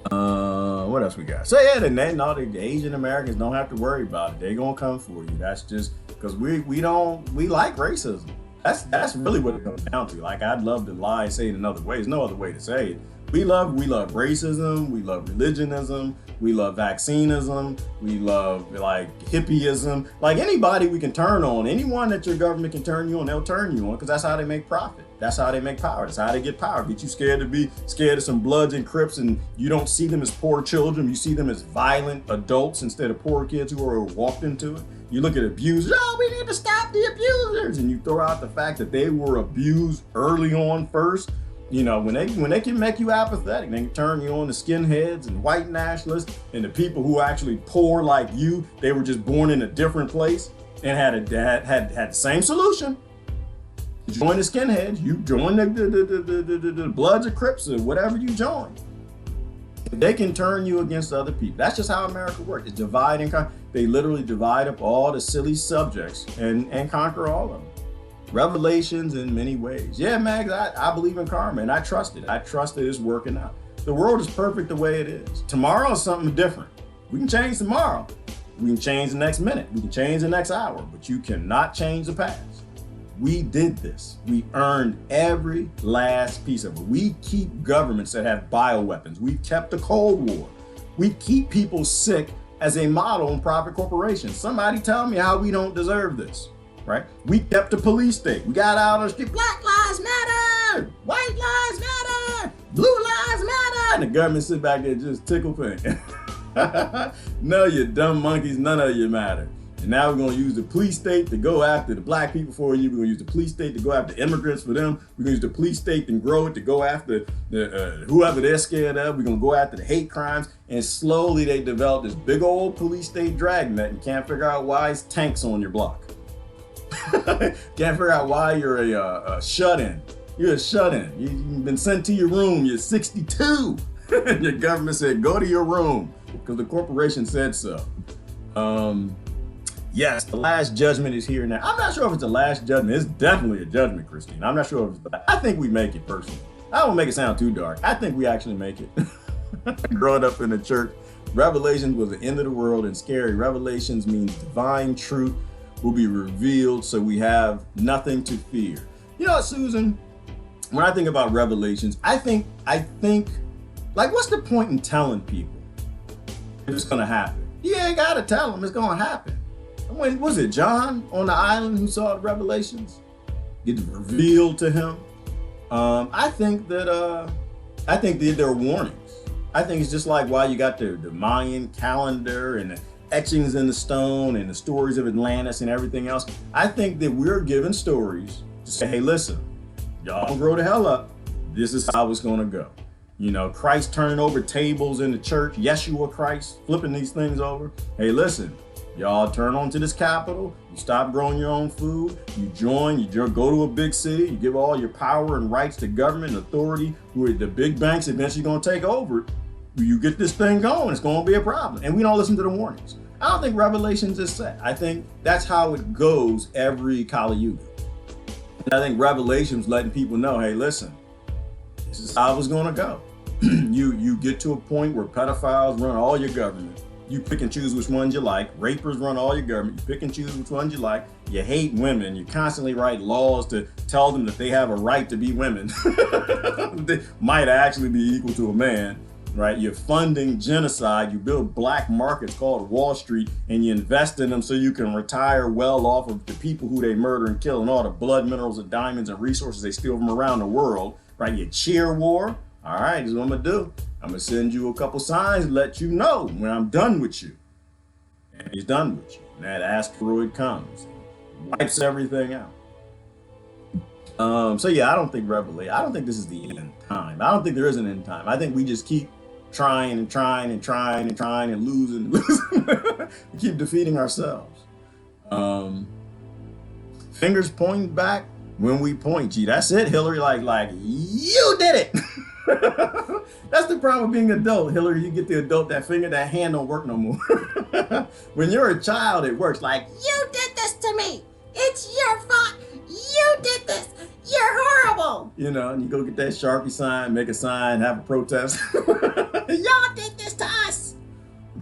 What else we got? So yeah, the Asian Americans don't have to worry about it. They're gonna come for you. That's just because we like racism. That's really what it comes down to. Like, I'd love to lie and say it another way. There's no other way to say it. We love racism, we love religionism, we love vaccinism, we love hippieism. Like, anybody we can turn on, anyone that your government can turn you on, they'll turn you on, because that's how they make profit. That's how they make power. That's how they get power. Get you scared of some Bloods and Crips, and you don't see them as poor children. You see them as violent adults instead of poor kids who are walked into it. You look at abusers, we need to stop the abusers. And you throw out the fact that they were abused early on first. When they can make you apathetic, they can turn you on to skinheads and white nationalists and the people who are actually poor like you. They were just born in a different place and had the same solution. You join the skinheads, you join the Bloods or Crips or whatever you join. They can turn you against other people. That's just how America works. It's divide and conquer. They literally divide up all the silly subjects and conquer all of them. Revelations in many ways. Yeah, Mags, I believe in karma, and I trust it. I trust that it's working out. The world is perfect the way it is. Tomorrow is something different. We can change tomorrow. We can change the next minute. We can change the next hour, but you cannot change the past. We did this. We earned every last piece of it. We keep governments that have bioweapons. We kept the Cold War. We keep people sick as a model in private corporations. Somebody tell me how we don't deserve this. Right? We kept the police state. We got out on the street. Black lives matter. White lives matter. Blue lives matter. And the government sit back there and just tickle pink. No, you dumb monkeys. None of you matter. And now we're going to use the police state to go after the black people for you. We're going to use the police state to go after immigrants for them. We're going to use the police state and grow it to go after whoever they're scared of. We're going to go after the hate crimes. And slowly they develop this big old police state dragnet and can't figure out why it's tanks on your block. Can't figure out why you're a shut-in. You're a shut-in. You've been sent to your room. You're 62. And your government said, go to your room because the corporation said so. Yes, the last judgment is here now. I'm not sure if it's the last judgment. It's definitely a judgment, Christine. I'm not sure if it's I think we make it personally. I don't make it sound too dark. I think we actually make it. Growing up in the church, Revelations was the end of the world and scary. Revelations means divine truth will be revealed, so we have nothing to fear. You know what, Susan? When I think about Revelations, I think, like, what's the point in telling people if it's gonna happen? You ain't gotta tell them it's gonna happen. When was it John on the island who saw the Revelations get revealed to him? I think there are warnings. I think it's just like why you got the Mayan calendar and the etchings in the stone and the stories of Atlantis and everything else. I think that we're given stories to say, hey, listen, y'all don't grow the hell up. This is how it's gonna go. You know, Christ turning over tables in the church, Yeshua Christ flipping these things over. Hey, listen, y'all turn on to this capital, you stop growing your own food, you go to a big city, you give all your power and rights to government and authority, who the big banks eventually gonna take over. You get this thing going, it's gonna be a problem. And we don't listen to the warnings. I don't think Revelations is set. I think that's how it goes every Kali Yuga. And I think Revelations letting people know, hey, listen, this is how it's gonna go. You get to a point where pedophiles run all your government. You pick and choose which ones you like. Rapers run all your government. You pick and choose which ones you like. You hate women. You constantly write laws to tell them that they have a right to be women. They might actually be equal to a man. Right? You're funding genocide. You build black markets called Wall Street and you invest in them so you can retire well off of the people who they murder and kill and all the blood, minerals, and diamonds and resources they steal from around the world. Right? You cheer war. All right, this is what I'm gonna do. I'm gonna send you a couple signs to let you know when I'm done with you. And he's done with you. And that asteroid comes and wipes everything out. So yeah, I don't think this is the end time. I don't think there is an end time. I think we just keep trying and losing. We keep defeating ourselves. Fingers pointing back when we point. Gee, that's it, Hillary. Like you did it. That's the problem with being an adult, Hillary. You get the adult, that finger, that hand don't work no more. When you're a child, it works. Like, you did this to me. It's your fault. You did this. You're horrible. You know, and you go get that Sharpie sign, make a sign, have a protest. Y'all did this to us.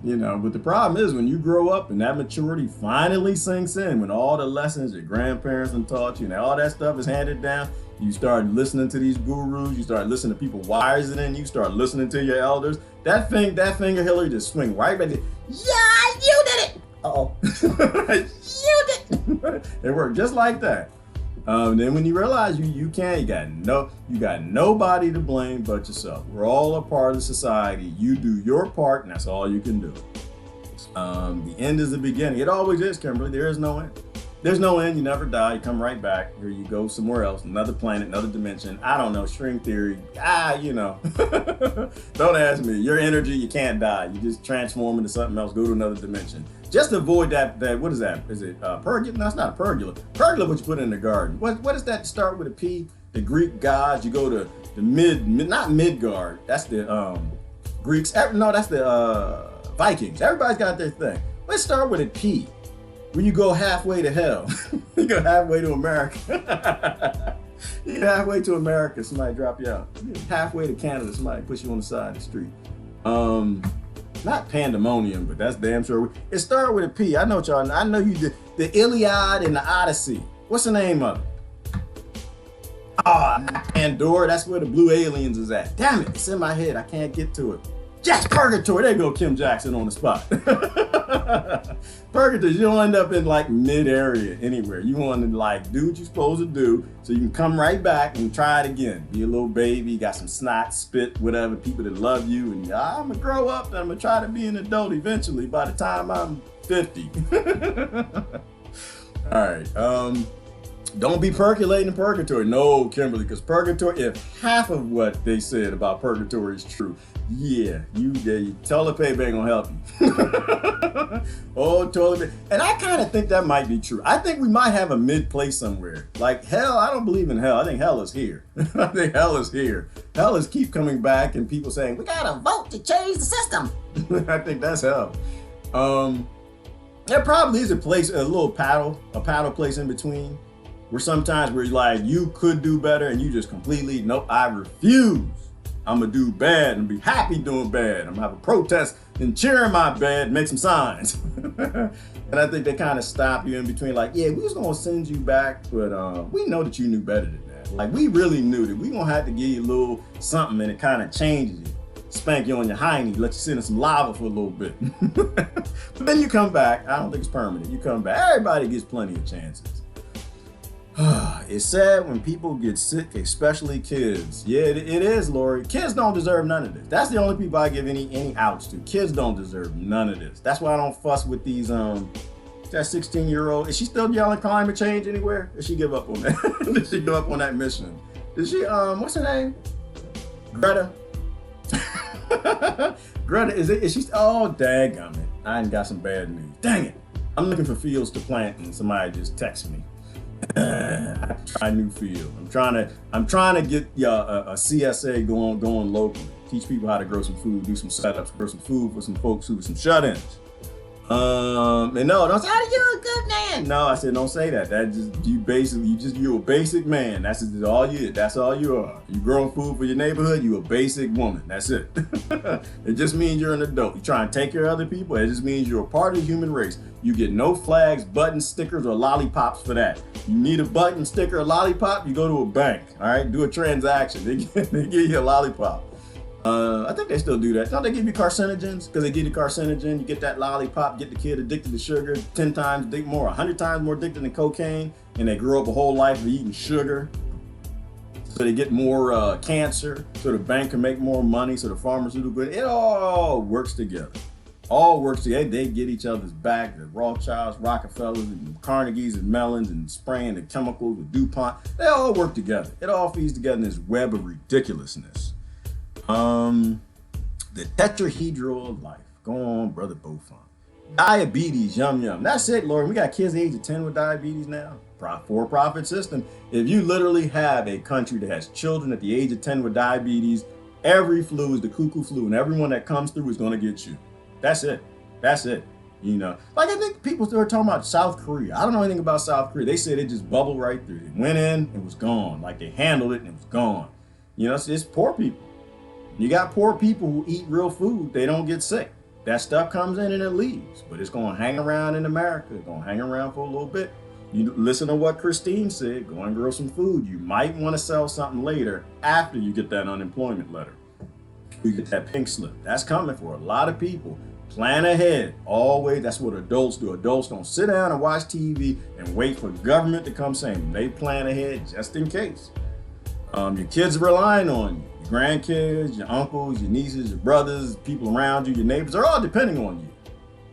You know, but the problem is when you grow up and that maturity finally sinks in, when all the lessons your grandparents have taught you and all that stuff is handed down, you start listening to these gurus, you start listening to people wiser than you, start listening to your elders. That finger, Hillary, just swing right back there. Yeah, you did it. Uh-oh. You did. It worked just like that. Then when you realize you got nobody to blame but yourself. We're all a part of society. You do your part, and that's all you can do. The end is the beginning. It always is, Kimberly. There is no end. There's no end. You never die. You come right back, or you go somewhere else, another planet, another dimension. I don't know, string theory. You know. Don't ask me. Your energy, you can't die. You just transform into something else, go to another dimension. Just avoid that, what is that? Is it pergola? No, it's not a pergola. Pergola, what you put in the garden. What is that start with a P? The Greek gods, you go to the not Midgard. That's the Greeks. No, that's the Vikings. Everybody's got their thing. Let's start with a P. When you go halfway to hell, you go halfway to America. You get halfway to America, somebody drop you out. Halfway to Canada, somebody push you on the side of the street. Not pandemonium, but that's damn sure. It started with a P. I know y'all. I know you did the Iliad and the Odyssey. What's the name of it? Pandora. That's where the blue aliens is at. Damn it, it's in my head. I can't get to it. Jack's Purgatory. There you go, Kim Jackson on the spot. Purgatory. You don't end up in like mid area anywhere. You want to like do what you're supposed to do, so you can come right back and try it again. Be a little baby, got some snot, spit, whatever. People that love you, and I'm gonna grow up. And I'm gonna try to be an adult eventually. By the time I'm 50. All right. Don't be percolating in purgatory. No, Kimberly, because purgatory, if half of what they said about purgatory is true, you toilet paper ain't gonna help you. Oh, toilet paper. And I kind of think that might be true. I think we might have a mid place somewhere. Like hell, I don't believe in hell. I think hell is here. I think hell is here. Hell is keep coming back and people saying, we gotta vote to change the system. I think that's hell. There probably is a place, a paddle place in between. Where sometimes where like you could do better and you just completely, nope, I refuse. I'm gonna do bad and be happy doing bad. I'm gonna have a protest and cheer in my bed, make some signs. And I think they kind of stop you in between, like, yeah, we was gonna send you back, but we know that you knew better than that. Like, we really knew that we gonna have to give you a little something, and it kind of changes you, spank you on your hiney, let you sit in some lava for a little bit. But then you come back. I don't think it's permanent. You come back. Everybody gets plenty of chances. It's sad when people get sick, especially kids. Yeah, it is, Lori. Kids don't deserve none of this. That's the only people I give any outs to. Kids don't deserve none of this. That's why I don't fuss with these that 16-year-old. Is she still yelling climate change anywhere? Did she give up on that? Did she give up on that mission? Did she what's her name? Greta. Greta, is she? Oh, daggum it. I ain't got some bad news. Dang it. I'm looking for fields to plant and somebody just texted me. I try a new field. I'm trying to get a CSA going locally. Teach people how to grow some food, do some setups, grow some food for some folks who are some shut-ins. And no, don't say, "Oh, you're a good man." No, I said, don't say that. That just you're a basic man. That's all you. That's all you are. You growing food for your neighborhood. You a basic woman. That's it. It just means you're an adult. You try and take care of other people. It just means you're a part of the human race. You get no flags, buttons, stickers, or lollipops for that. You need a button, sticker, or lollipop. You go to a bank. All right, do a transaction. They give you a lollipop. I think they still do that. Don't they give you carcinogens? Because they give you carcinogen, you get that lollipop, get the kid addicted to sugar, 10 times more, 100 times more addicted than cocaine, and they grow up a whole life of eating sugar. So they get more cancer, so the bank can make more money, so the pharmaceutical, it all works together. All works together. They get each other's back. The Rothschilds, Rockefellers, and Carnegies, and Mellons, and spraying the chemicals with DuPont. They all work together. It all feeds together in this web of ridiculousness. The tetrahedral of life. Go on, Brother Beaufont. Diabetes, yum yum. That's it, Lord. We got kids age of 10 with diabetes now. For-profit system. If you literally have a country that has children at the age of 10 with diabetes, every flu is the cuckoo flu, and everyone that comes through is going to get you. That's it. That's it. You know, like I think people still are talking about South Korea. I don't know anything about South Korea. They said it just bubbled right through. It went in, it was gone. Like they handled it and it was gone. You know, it's poor people. You got poor people who eat real food, they don't get sick. That stuff comes in and it leaves, but it's going to hang around in America. It's going to hang around for a little bit. You listen to what Christine said, go and grow some food. You might want to sell something later after you get that unemployment letter. You get that pink slip. That's coming for a lot of people. Plan ahead. Always, that's what adults do. Adults don't sit down and watch TV and wait for government to come saying they plan ahead just in case. Your kids are relying on you. Your grandkids, your uncles, your nieces, your brothers, people around you, your neighbors are all depending on you.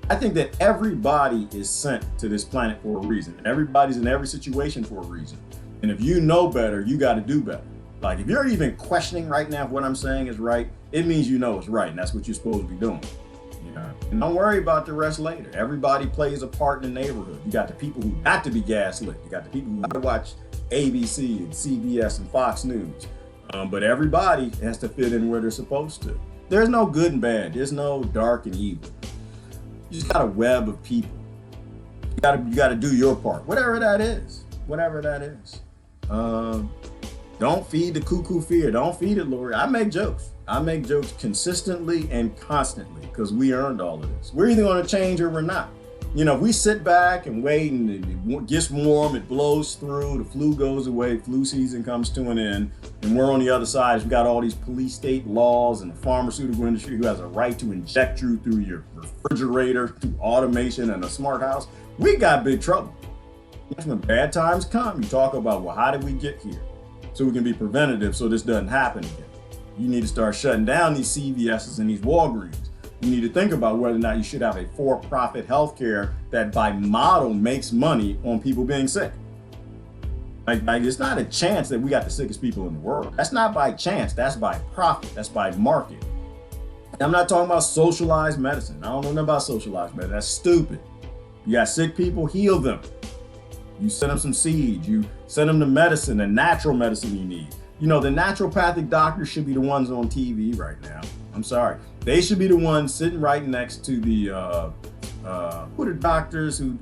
I think that everybody is sent to this planet for a reason. Everybody's in every situation for a reason. And if you know better, you got to do better. Like if you're even questioning right now if what I'm saying is right, it means you know it's right, and that's what you're supposed to be doing. You know? And don't worry about the rest later. Everybody plays a part in the neighborhood. You got the people who got to be gaslit. You got the people who got to watch ABC and CBS and Fox News. But everybody has to fit in where they're supposed to. There's no good and bad. There's no dark and evil. You just got a web of people. You got to do your part, whatever that is. Whatever that is. Don't feed the cuckoo fear. Don't feed it, Lori. I make jokes. I make jokes consistently and constantly because we earned all of this. We're either going to change or we're not. You know, if we sit back and wait and it gets warm, it blows through, the flu goes away, flu season comes to an end, and we're on the other side. We've got all these police state laws and the pharmaceutical industry who has a right to inject you through your refrigerator, through automation and a smart house. We got big trouble. That's when bad times come. You talk about, well, how did we get here? So we can be preventative so this doesn't happen again. You need to start shutting down these CVS's and these Walgreens. You need to think about whether or not you should have a for-profit healthcare that by model makes money on people being sick. Like it's not a chance that we got the sickest people in the world. That's not by chance, that's by profit, that's by market. And I'm not talking about socialized medicine. I don't know nothing about socialized medicine, that's stupid. You got sick people, heal them. You send them some seeds, you send them the medicine, the natural medicine you need. You know, the naturopathic doctors should be the ones on TV right now. I'm sorry. They should be the ones sitting right next to the who are the doctors who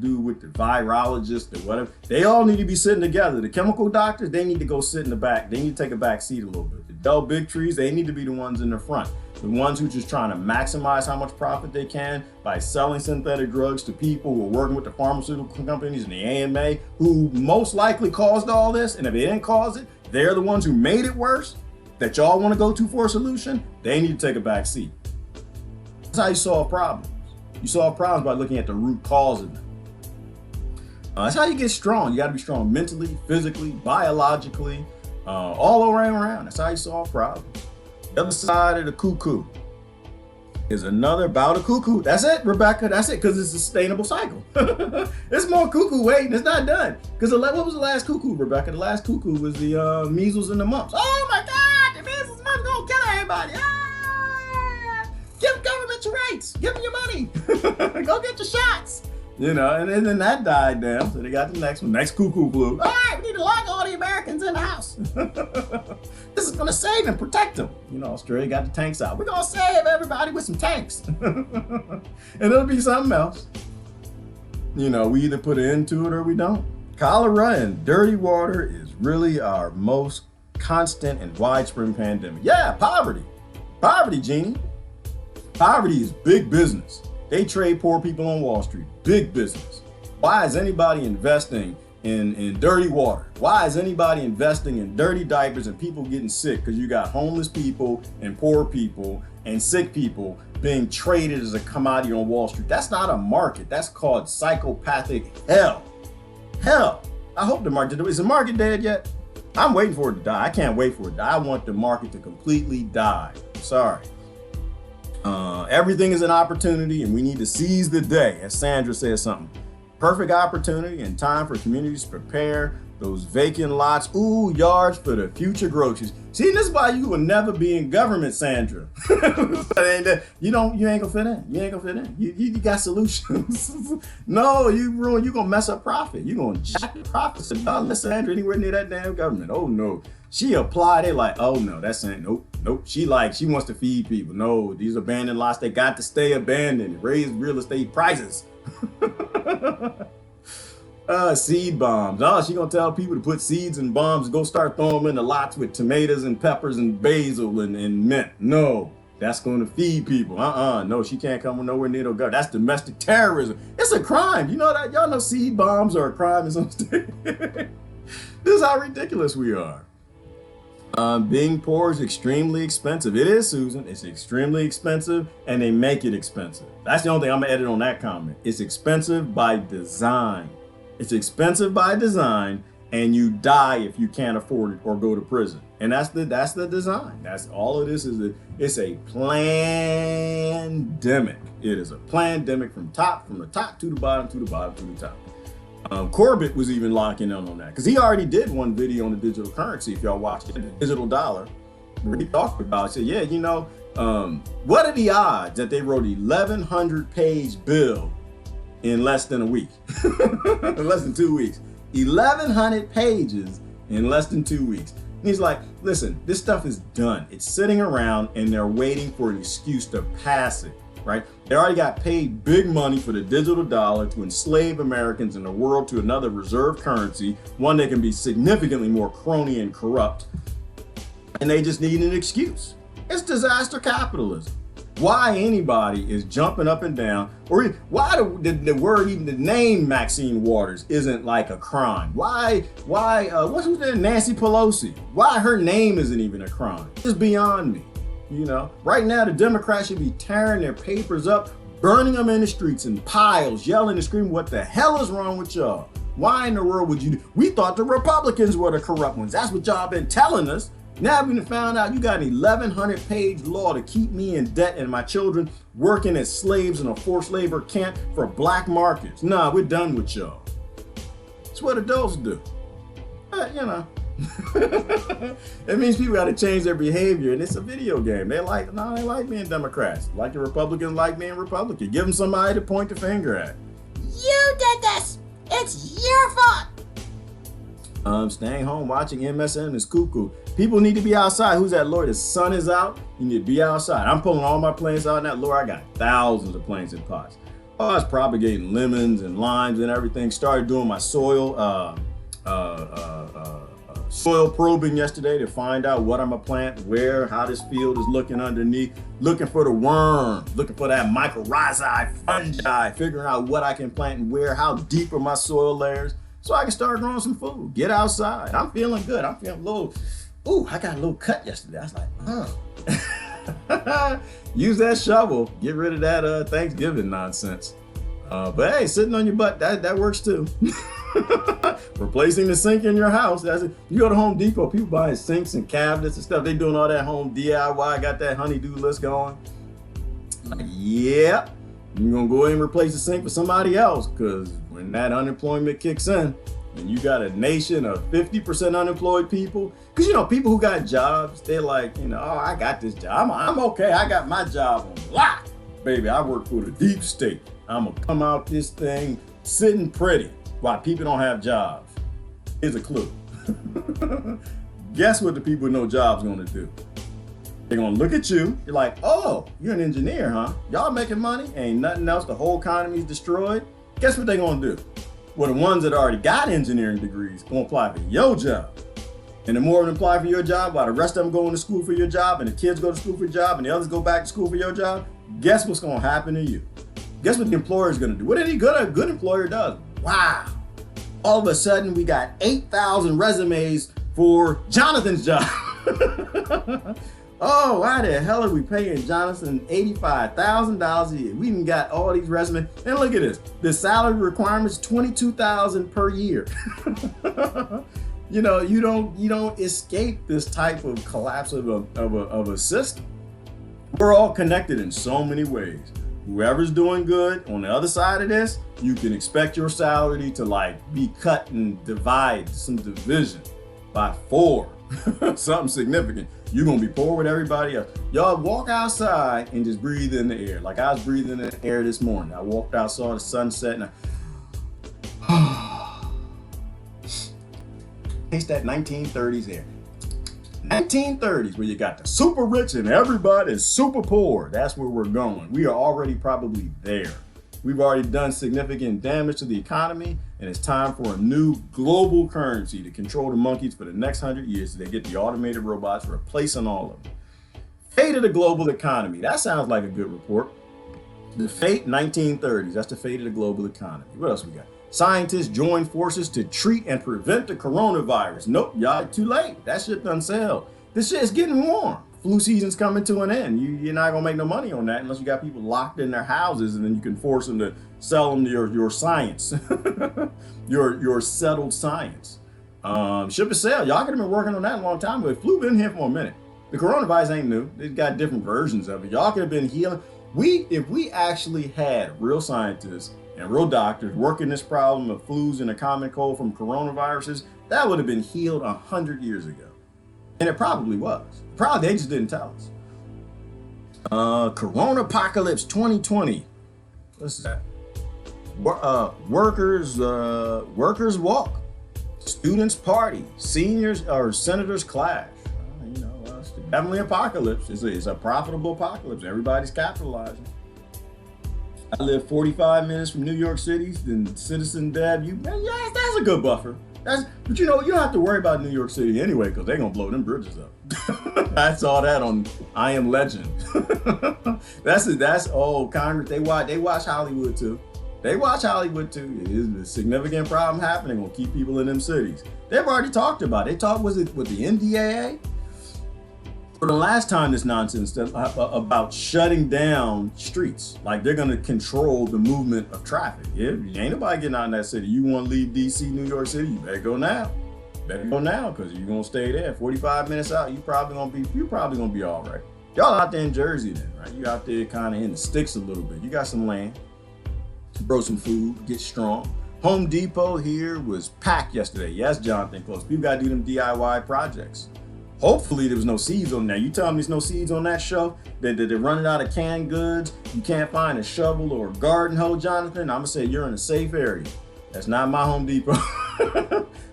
do with the virologists or whatever? They all need to be sitting together. The chemical doctors, they need to go sit in the back. They need to take a back seat a little bit. The dull big trees, they need to be the ones in the front. The ones who are just trying to maximize how much profit they can by selling synthetic drugs to people who are working with the pharmaceutical companies and the AMA, who most likely caused all this. And if they didn't cause it, they're the ones who made it worse, that y'all want to go to for a solution. They need to take a back seat. That's how you solve problems. You solve problems by looking at the root cause of them. That's how you get strong. You got to be strong mentally, physically, biologically, all around. That's how you solve problems. The other side of the cuckoo is another bout of cuckoo. That's it, Rebecca. That's it, because it's a sustainable cycle. It's more cuckoo waiting. It's not done. Because what was the last cuckoo, Rebecca? The last cuckoo was the measles and the mumps. Oh my God, the measles and mumps gonna kill everybody. Ah! Give government your rights. Give them your money. Go get your shots. You know, and then that died down. So they got the next one. Next cuckoo flew. All right, we need to lock all the Americans in the house. This is going to save and protect them. You know, Australia got the tanks out. We're going to save everybody with some tanks. And it'll be something else. You know, we either put an end to it or we don't. Cholera and dirty water is really our most constant and widespread pandemic. Yeah, poverty. Poverty, Jeannie. Poverty is big business. They trade poor people on Wall Street. Big business. Why is anybody investing in dirty water? Why is anybody investing in dirty diapers and people getting sick? Because you got homeless people and poor people and sick people being traded as a commodity on Wall Street. That's not a market. That's called psychopathic hell. Hell. I hope the market, is the market dead yet? I'm waiting for it to die. I can't wait for it to die. I want the market to completely die. Sorry. Everything is an opportunity and we need to seize the day, as Sandra says something. Perfect opportunity and time for communities to prepare those vacant lots, yards for the future groceries. See, this is why you will never be in government, Sandra. You ain't gonna fit in. You ain't gonna fit in. You got solutions. No, you're gonna mess up profit. You're gonna jack the profits. Don't let Sandra anywhere near that damn government. Oh no. She applied, they like, oh no, that's saying nope. She wants to feed people. No, these abandoned lots, they got to stay abandoned. Raise real estate prices. Seed bombs. Oh, she gonna tell people to put seeds and bombs, go start throwing them in the lots with tomatoes and peppers and basil and mint. No, that's gonna feed people. No, she can't come nowhere near no government. That's domestic terrorism. It's a crime. You know that? Y'all know seed bombs are a crime in some states. This is how ridiculous we are. Being poor is extremely expensive. It is, Susan. It's extremely expensive, and they make it expensive. That's the only thing I'm gonna edit on that comment. It's expensive by design. It's expensive by design, and you die if you can't afford it or go to prison. And that's the design. That's all of this is. It's a plandemic. It is a plandemic from the top to the bottom, to the bottom, to the top. Corbett was even locking in on that because he already did one video on the digital currency. If y'all watched it, the digital dollar, where he talked about it. Said, yeah, what are the odds that they wrote 1,100-page bill in less than a week? In less than 2 weeks. 1,100 pages in less than 2 weeks. And he's like, listen, this stuff is done. It's sitting around and they're waiting for an excuse to pass it. Right? They already got paid big money for the digital dollar to enslave Americans in the world to another reserve currency, one that can be significantly more crony and corrupt. And they just need an excuse. It's disaster capitalism. Why anybody is jumping up and down, or why the word, even the name Maxine Waters isn't like a crime. What's that, Nancy Pelosi? Why her name isn't even a crime? It's beyond me. You know, right now the Democrats should be tearing their papers up, burning them in the streets in piles, yelling and screaming, what the hell is wrong with y'all? Why in the world would you do? We thought the Republicans were the corrupt ones. That's what y'all been telling us. Now we found out you got an 1,100-page law to keep me in debt and my children working as slaves in a forced labor camp for black markets. Nah, we're done with y'all. That's what adults do. It means people got to change their behavior, and it's a video game. They like being Democrats. Like the Republicans like being Republican. Give them somebody to point the finger at. You did this. It's your fault. Staying home watching MSN is cuckoo. People need to be outside. Who's that, Lord? The sun is out. You need to be outside. I'm pulling all my planes out now. Lord, I got thousands of planes in pots. Oh, I was propagating lemons and limes and everything. Started doing my soil probing yesterday to find out what I'm gonna plant, where, how this field is looking underneath, looking for the worm, looking for that mycorrhizae, fungi, figuring out what I can plant and where, how deep are my soil layers, so I can start growing some food, get outside. I'm feeling good. I'm feeling a little, ooh, I got a little cut yesterday. I was like, use that shovel, get rid of that Thanksgiving nonsense. But hey, sitting on your butt, that works too. Replacing the sink in your house. You go to Home Depot, people buying sinks and cabinets and stuff. They doing all that home DIY, got that honey-do list going. Like, yeah, you're gonna go ahead and replace the sink for somebody else, because when that unemployment kicks in, and you got a nation of 50% unemployed people, because people who got jobs, they're like, oh, I got this job. I'm okay. I got my job on lock. Baby, I work for the deep state. I'm gonna come out this thing sitting pretty while people don't have jobs. Here's a clue. Guess what the people with no jobs gonna do? They're gonna look at you. You're like, oh, you're an engineer, huh? Y'all making money? Ain't nothing else. The whole economy's destroyed. Guess what they're gonna do? Well, the ones that already got engineering degrees gonna apply for your job. And the more of them apply for your job, while the rest of them going to school for your job, and the kids go to school for your job, and the others go back to school for your job, guess what's gonna happen to you? Guess what the employer's gonna do? What any good employer does? Wow. All of a sudden, we got 8,000 resumes for Jonathan's job. Oh, why the hell are we paying Jonathan $85,000 a year? We even got all these resumes. And look at this. The salary requirements, $22,000 per year. You don't escape this type of collapse of a system. We're all connected in so many ways. Whoever's doing good on the other side of this, you can expect your salary to be cut and divide some division by 4, something significant. You're gonna be poor with everybody else. Y'all walk outside and just breathe in the air. Like I was breathing in the air this morning. I walked out, saw the sunset, and taste that 1930s air. 1930s, where you got the super rich and everybody's super poor. That's where we're going. We are already probably there. We've already done significant damage to the economy, and it's time for a new global currency to control the monkeys for the next 100 years so they get the automated robots replacing all of them. Fate of the global economy. That sounds like a good report. The fate, 1930s. That's the fate of the global economy. What else we got? Scientists join forces to treat and prevent the coronavirus. Nope, y'all too late. That shit done sell. This shit is getting warm. Flu season's coming to an end. You're not gonna make no money on that unless you got people locked in their houses, and then you can force them to sell them your science, your settled science. Ship and sale. Y'all could have been working on that a long time ago. Flu been here for a minute. The coronavirus ain't new. It's got different versions of it. Y'all could have been healing. If we actually had real scientists and real doctors working this problem of flus and a common cold from coronaviruses, that would have been healed 100 years ago. And it probably was. Probably they just didn't tell us. Corona Apocalypse 2020. What's that? Workers walk. Students party. Seniors or senators clash. It's definitely apocalypse. It's a profitable apocalypse. Everybody's capitalizing. I live 45 minutes from New York City, then Citizen Deb, yes, that's a good buffer. But you don't have to worry about New York City anyway, because they're gonna blow them bridges up. I saw that on I Am Legend. That's Congress. They watch Hollywood too. They watch Hollywood too. It is a significant problem happening. Gonna keep people in them cities. They've already talked about it. They talked with the NDAA. For the last time this nonsense about shutting down streets, like they're gonna control the movement of traffic. Yeah, ain't nobody getting out in that city. You want to leave DC, New York City, you better go now. Because you're gonna stay there. 45 minutes out, you probably gonna be all right. Y'all out there in Jersey then, right? You out there kind of in the sticks a little bit. You got some land, grow some food, get strong. Home Depot here was packed yesterday. Yes, Jonathan, close. People gotta do them DIY projects. Hopefully there was no seeds on there. You telling me there's no seeds on that shelf? That they're running out of canned goods? You can't find a shovel or a garden hoe, Jonathan? I'm gonna say you're in a safe area. That's not my Home Depot.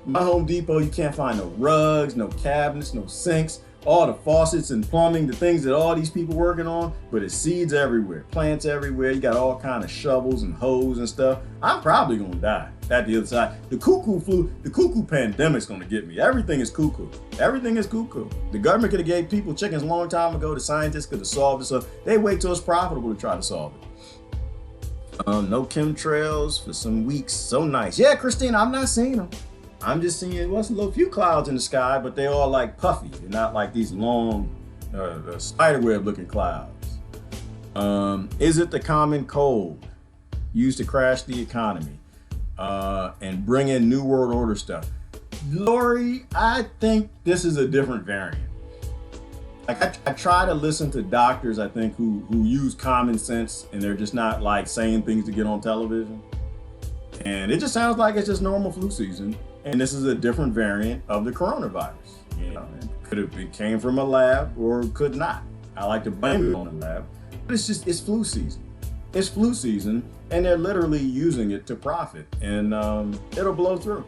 My Home Depot, you can't find no rugs, no cabinets, no sinks. all the faucets and plumbing, the things that all these people working on, but it's seeds everywhere, plants everywhere. You got all kind of shovels and hoes and stuff. I'm probably gonna die at the other side. The cuckoo flu, the cuckoo pandemic's gonna get me. Everything is cuckoo. Everything is cuckoo. The government could have gave people chickens a long time ago. The scientists could have solved it. So they wait till it's profitable to try to solve it. No chemtrails for some weeks. So nice. Yeah, Christina, I'm not seeing them. I'm just seeing a little few clouds in the sky, but they all like puffy. They're not like these long spiderweb looking clouds. Is it the common cold used to crash the economy and bring in New World Order stuff? Lori, I think this is a different variant. Like I try to listen to doctors, I think, who use common sense and they're just not like saying things to get on television. And it just sounds like it's just normal flu season. And this is a different variant of the coronavirus. You know, it came from a lab or could not. I like to blame it on the lab, but it's flu season. It's flu season, and they're literally using it to profit, and it'll blow through.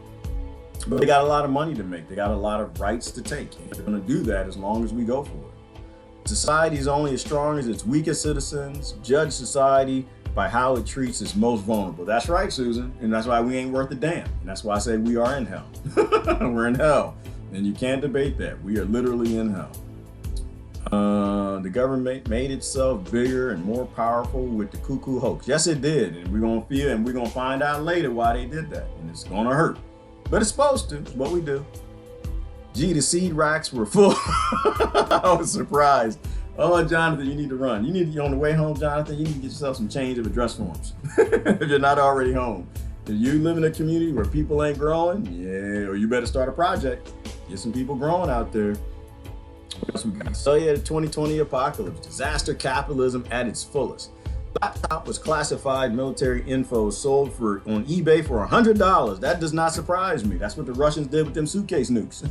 But they got a lot of money to make. They got a lot of rights to take. And they're going to do that as long as we go for it. Society is only as strong as its weakest citizens. Judge society by how it treats its most vulnerable. That's right, Susan. And that's why we ain't worth a damn. And that's why I say we are in hell. We're in hell. And you can't debate that. We are literally in hell. The government made itself bigger and more powerful with the cuckoo hoax. Yes, it did. And we're going to feel and we're going to find out later why they did that. And it's going to hurt. But it's supposed to. It's what we do. Gee, the seed racks were full. I was surprised. Oh, Jonathan, you need to run. You're on the way home, Jonathan, you need to get yourself some change of address forms. If you're not already home. If you live in a community where people ain't growing, yeah, or you better start a project. Get some people growing out there. What else we got? So yeah, the 2020 apocalypse. Disaster capitalism at its fullest. Laptop was classified military info sold on eBay for $100. That does not surprise me. That's what the Russians did with them suitcase nukes.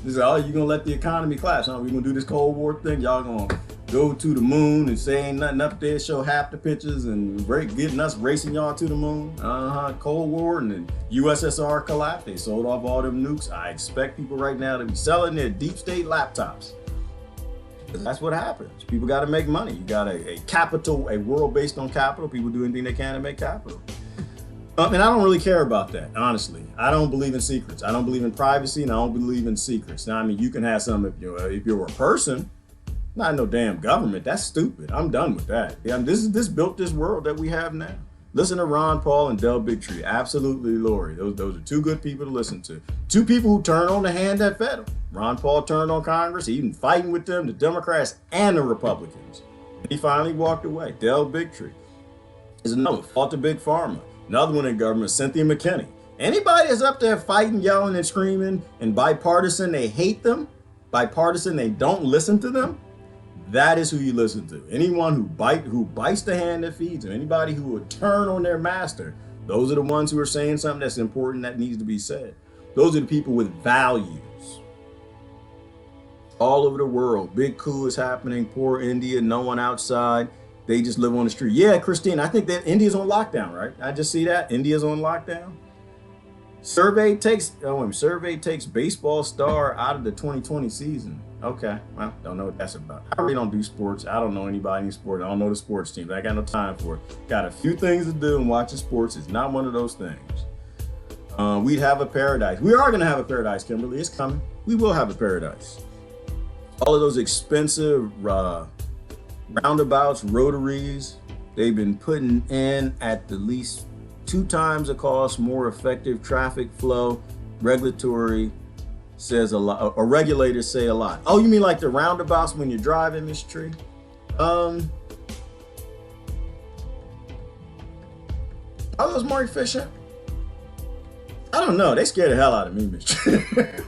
They said, oh, you're going to let the economy collapse, huh? We're going to do this Cold War thing. Y'all going to go to the moon and say ain't nothing up there, show half the pictures and getting us racing y'all to the moon. Cold War and then USSR collapsed. They sold off all them nukes. I expect people right now to be selling their deep state laptops. That's what happens. People got to make money. You got a world based on capital. People do anything they can to make capital. And I don't really care about that, honestly. I don't believe in secrets. I don't believe in privacy, and I don't believe in secrets. Now, I mean, you can have some if you're a person, not no damn government. That's stupid. I'm done with that. Yeah, this built this world that we have now. Listen to Ron Paul and Del Bigtree. Absolutely, Lori. Those are two good people to listen to. Two people who turned on the hand that fed them. Ron Paul turned on Congress, even fighting with them, the Democrats and the Republicans. He finally walked away. Del Bigtree is another. Fought the big pharma. Another one in government, Cynthia McKinney. Anybody that's up there fighting, yelling, and screaming, and bipartisan, they hate them. Bipartisan, they don't listen to them. That is who you listen to. Anyone who bites the hand that feeds them, anybody who would turn on their master, those are the ones who are saying something that's important that needs to be said. Those are the people with values. All over the world, big coup is happening. Poor India, no one outside. They just live on the street. Yeah, Christine, I think that India's on lockdown, right? I just see that. India's on lockdown. Survey takes baseball star out of the 2020 season. Okay, well, don't know what that's about. I really don't do sports. I don't know anybody in sports. I don't know the sports teams. I got no time for it. Got a few things to do, and watching sports is not one of those things. We'd have a paradise. We are going to have a paradise, Kimberly. It's coming. We will have a paradise. All of those expensive roundabouts, rotaries, they've been putting in at the least 2 times the cost, more effective traffic flow. Regulatory says a lot, or regulators say a lot. Oh, you mean like the roundabouts when you're driving, Miss Tree? Are those more efficient? I don't know. They scare the hell out of me, Miss Tree.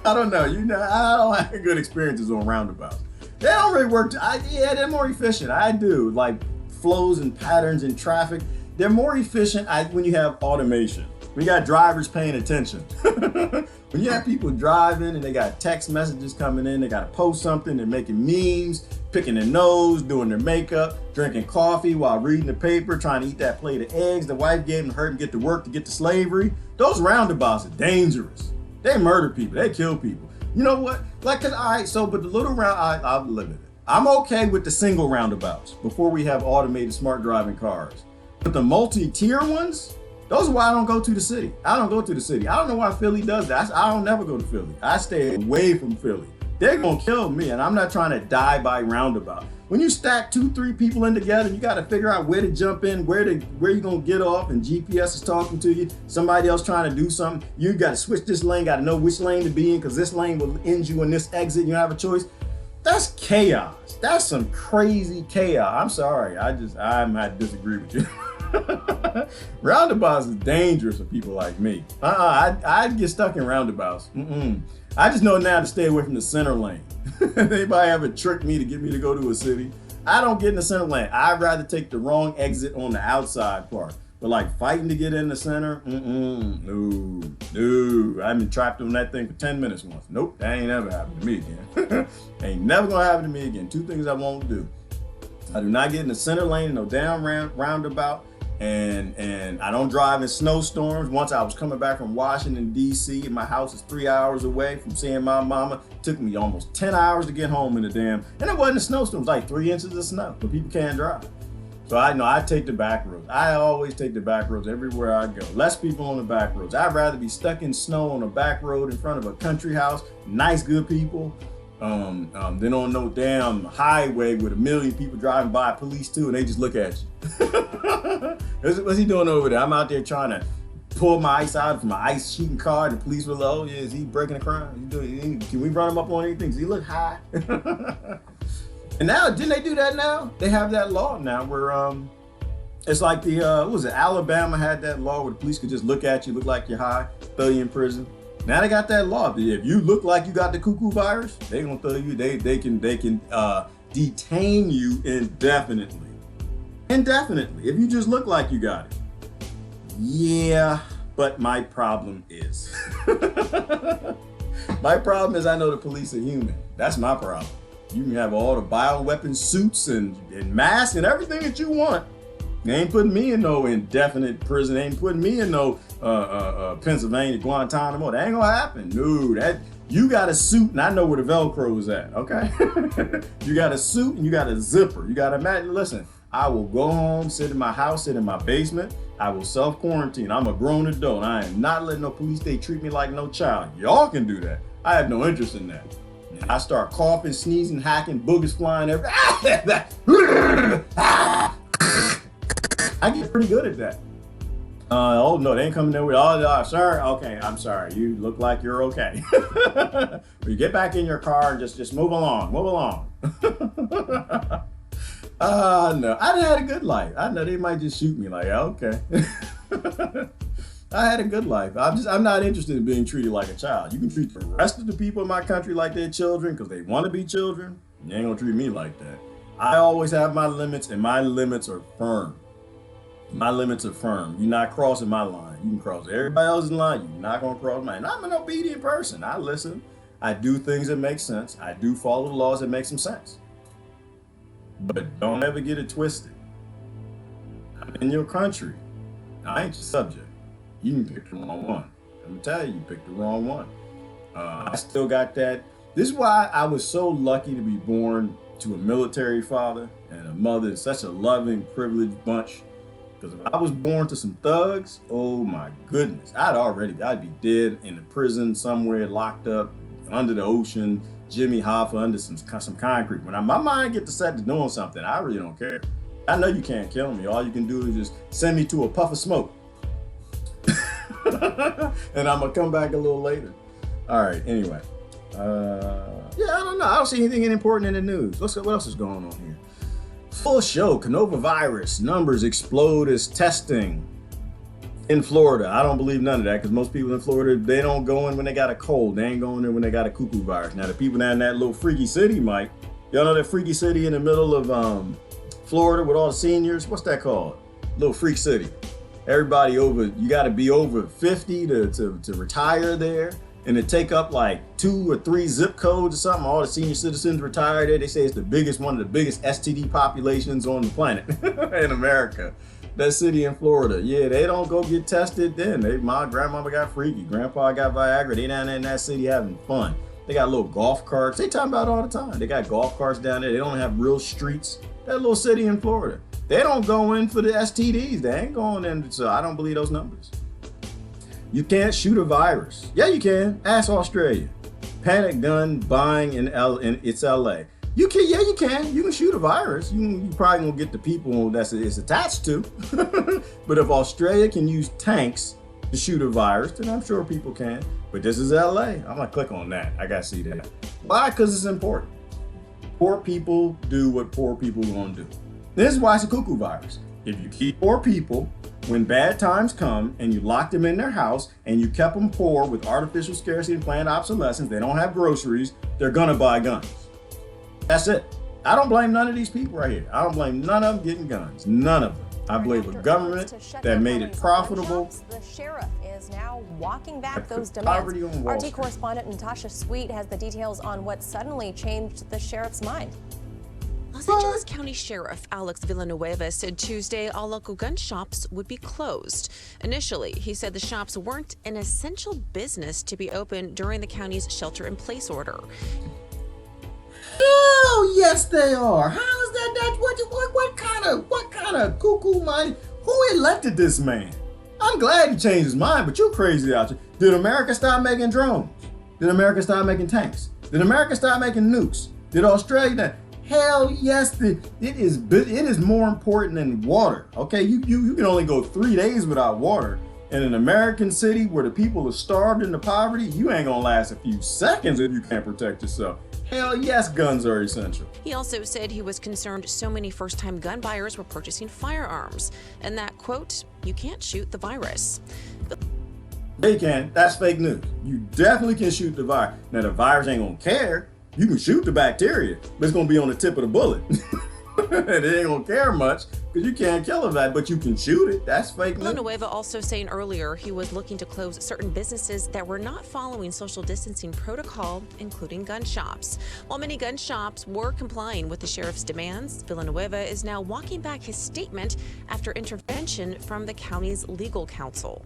I don't know. I don't have good experiences on roundabouts. They don't really work. Yeah, they're more efficient. I do. Like flows and patterns in traffic. They're more efficient when you have automation. We got drivers paying attention. When you have people driving and they got text messages coming in, they got to post something, they're making memes, picking their nose, doing their makeup, drinking coffee while reading the paper, trying to eat that plate of eggs the wife gave them to hurt them get to work to get to slavery. Those roundabouts are dangerous. They murder people. They kill people. You know what? Like, cause all right, so but the little round, I'll live with it. I'm okay with the single roundabouts before we have automated smart driving cars. But the multi-tier ones, those are why I don't go to the city. I don't go to the city. I don't know why Philly does that. I don't never go to Philly. I stay away from Philly. They're gonna kill me, and I'm not trying to die by roundabout. When you stack 2-3 people in together, you got to figure out where to jump in, where you gonna get off, and GPS is talking to you. Somebody else trying to do something. You got to switch this lane. Got to know which lane to be in because this lane will end you in this exit. You don't have a choice. That's chaos. That's some crazy chaos. I'm sorry. I might disagree with you. Roundabouts is dangerous for people like me. I'd get stuck in roundabouts. I just know now to stay away from the center lane. Anybody ever tricked me to get me to go to a city? I don't get in the center lane. I'd rather take the wrong exit on the outside part. But like fighting to get in the center, no. I've been trapped on that thing for 10 minutes once. Nope, that ain't never happened to me again. Ain't never gonna happen to me again. 2 things I won't do. I do not get in the center lane in no damn roundabout. And I don't drive in snowstorms. Once I was coming back from Washington, D.C., and my house is 3 hours away from seeing my mama. It took me almost 10 hours to get home in the damn, and it wasn't a snowstorm, it was like 3 inches of snow, but people can't drive. So I know I take the back roads. I always take the back roads everywhere I go. Less people on the back roads. I'd rather be stuck in snow on a back road in front of a country house, nice, good people, than on no damn highway with 1 million people driving by, police too, and they just look at you. What's he doing over there? I'm out there trying to pull my ice out from my ice sheeting car, and the police were like, oh yeah, is he breaking a crime? Can we run him up on anything? Does he look high? And now, didn't they do that now? They have that law now where it's like the, what was it, Alabama had that law where the police could just look at you, look like you're high, throw you in prison. Now they got that law. If you look like you got the cuckoo virus, they gonna throw you, they can detain you indefinitely. Indefinitely, if you just look like you got it. Yeah, but my problem is, I know the police are human. That's my problem. You can have all the bioweapon suits and masks and everything that you want. They ain't putting me in no indefinite prison. They ain't putting me in no Pennsylvania Guantanamo. That ain't gonna happen. No, that you got a suit, and I know where the Velcro is at. Okay, you got a suit and you got a zipper. You got to imagine. Listen, I will go home, sit in my house, sit in my basement. I will self-quarantine. I'm a grown adult. I am not letting no police treat me like no child. Y'all can do that. I have no interest in that. I start coughing, sneezing, hacking, boogers flying everywhere. I get pretty good at that. Oh no, they ain't coming there with, oh, sir, okay, I'm sorry. You look like you're okay. You get back in your car and just move along. No, I had a good life. I know they might just shoot me like, okay. I had a good life. I'm not interested in being treated like a child. You can treat the rest of the people in my country like they're children because they want to be children. You ain't gonna treat me like that. I always have my limits, and my limits are firm. My limits are firm. You're not crossing my line. You can cross everybody else's line. You're not gonna cross mine. I'm an obedient person. I listen. I do things that make sense. I do follow the laws that make some sense. But don't ever get it twisted. I'm in your country. I ain't your subject. You can pick the wrong one. I'm gonna tell you, you picked the wrong one. I still got that. This is why I was so lucky to be born to a military father and a mother, such a loving, privileged bunch. Because if I was born to some thugs, oh my goodness, I'd be dead in a prison somewhere, locked up under the ocean, Jimmy Hoffa under some concrete. When my mind gets to set to doing something, I really don't care. I know you can't kill me. All you can do is just send me to a puff of smoke. And I'm gonna come back a little later. All right, anyway. Yeah, I don't know. I don't see anything important in the news. What else is going on here? Full show, coronavirus numbers explode as testing in Florida. I don't believe none of that because most people in Florida, they don't go in when they got a cold. They ain't going there when they got a cuckoo virus. Now, the people down in that little freaky city, Mike, y'all know that freaky city in the middle of Florida with all the seniors? What's that called? Little freak city. Everybody you got to be over 50 to retire there. And to take up like 2 or 3 zip codes or something. All the senior citizens retire there. They say it's one of the biggest STD populations on the planet in America. That city in Florida. Yeah, they don't go get tested then. My grandmama got freaky. Grandpa got Viagra. They down there in that city having fun. They got little golf carts. They talking about it all the time. They got golf carts down there. They don't have real streets. That little city in Florida. They don't go in for the STDs. They ain't going in. So I don't believe those numbers. You can't shoot a virus. Yeah, you can. Ask Australia. Panic gun buying in it's LA. You can. Yeah, you can. You can shoot a virus. You probably gonna get the people that it's attached to. But if Australia can use tanks to shoot a virus, then I'm sure people can. But this is LA. I'm gonna click on that. I gotta see that. Why? Because it's important. Poor people do what poor people gonna do. This is why it's a cuckoo virus. If you keep poor people, when bad times come and you lock them in their house and you kept them poor with artificial scarcity and planned obsolescence, they don't have groceries, they're gonna buy guns. That's it. I don't blame none of these people right here. I don't blame none of them getting guns. None of them. I blame a government that made it profitable. The sheriff is now walking back those demands. RT correspondent Natasha Sweet has the details on what suddenly changed the sheriff's mind. Los Angeles County Sheriff Alex Villanueva said Tuesday all local gun shops would be closed. Initially, he said the shops weren't an essential business to be open during the county's shelter-in-place order. Hell yes, they are. How is that? What kind of cuckoo mind? Who elected this man? I'm glad he changed his mind, but you're crazy out there. Did America stop making drones? Did America stop making tanks? Did America stop making nukes? Did Australia? Hell yes, it is more important than water. Okay, you can only go 3 days without water. In an American city where the people are starved into poverty, you ain't gonna last a few seconds if you can't protect yourself. Hell yes, guns are essential. He also said he was concerned so many first-time gun buyers were purchasing firearms, and that, quote, you can't shoot the virus. They can. That's fake news. You definitely can shoot the virus. Now, the virus ain't gonna care. You can shoot the bacteria, but it's gonna be on the tip of the bullet. It ain't gonna care much because you can't kill it, but you can shoot it. That's fake news. Villanueva also saying earlier he was looking to close certain businesses that were not following social distancing protocol, including gun shops. While many gun shops were complying with the sheriff's demands, Villanueva is now walking back his statement after intervention from the county's legal counsel.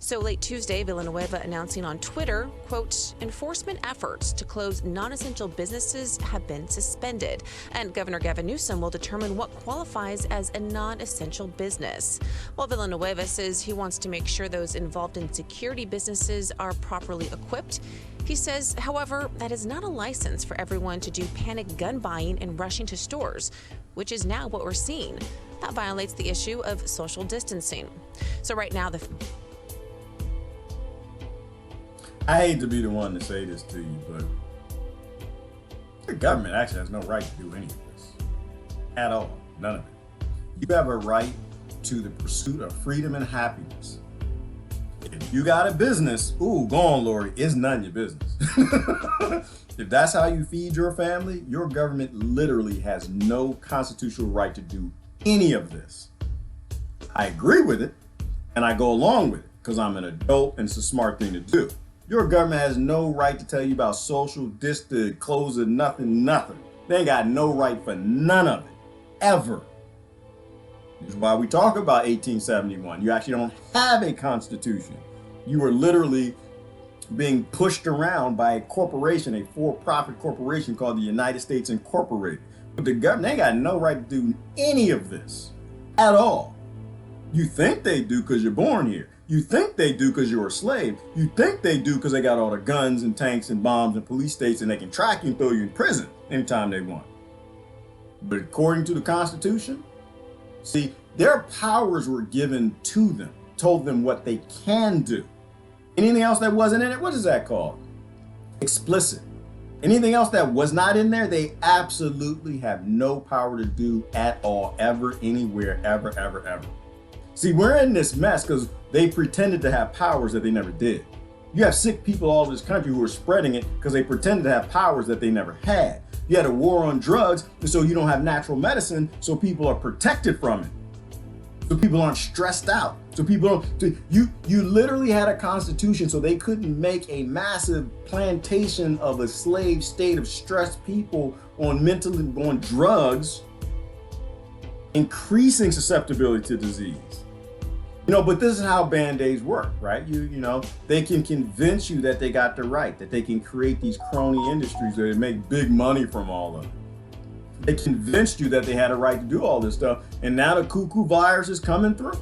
So late Tuesday, Villanueva announcing on Twitter, quote, enforcement efforts to close non-essential businesses have been suspended, and Governor Gavin Newsom will determine what qualifies as a non-essential business. While Villanueva says he wants to make sure those involved in security businesses are properly equipped, he says, however, that is not a license for everyone to do panic gun buying and rushing to stores, which is now what we're seeing. That violates the issue of social distancing. So right now, I hate to be the one to say this to you, but the government actually has no right to do any of this. At all. None of it. You have a right to the pursuit of freedom and happiness. If you got a business, go on, Lori, it's none of your business. If that's how you feed your family, your government literally has no constitutional right to do any of this. I agree with it, and I go along with it, because I'm an adult and it's a smart thing to do. Your government has no right to tell you about social distance, closing, nothing. They ain't got no right for none of it, ever. This is why we talk about 1871. You actually don't have a constitution. You were literally being pushed around by a corporation, a for-profit corporation called the United States Incorporated. But the government ain't got no right to do any of this at all. You think they do because you're born here. You think they do because you're a slave. You think they do because they got all the guns and tanks and bombs and police states and they can track you and throw you in prison anytime they want. But according to the Constitution, see, their powers were given to them, told them what they can do. Anything else that wasn't in it, what is that called? Explicit. Anything else that was not in there, they absolutely have no power to do at all, ever, anywhere, ever. See, we're in this mess because they pretended to have powers that they never did. You have sick people all over this country who are spreading it because they pretended to have powers that they never had. You had a war on drugs, and so you don't have natural medicine, so people are protected from it. So people aren't stressed out. So people don't, you literally had a constitution so they couldn't make a massive plantation of a slave state of stressed people on drugs, increasing susceptibility to disease. But this is how Band-Aids work, right? They can convince you that they got the right, that they can create these crony industries that make big money from all of it. They convinced you that they had a right to do all this stuff, and now the cuckoo virus is coming through.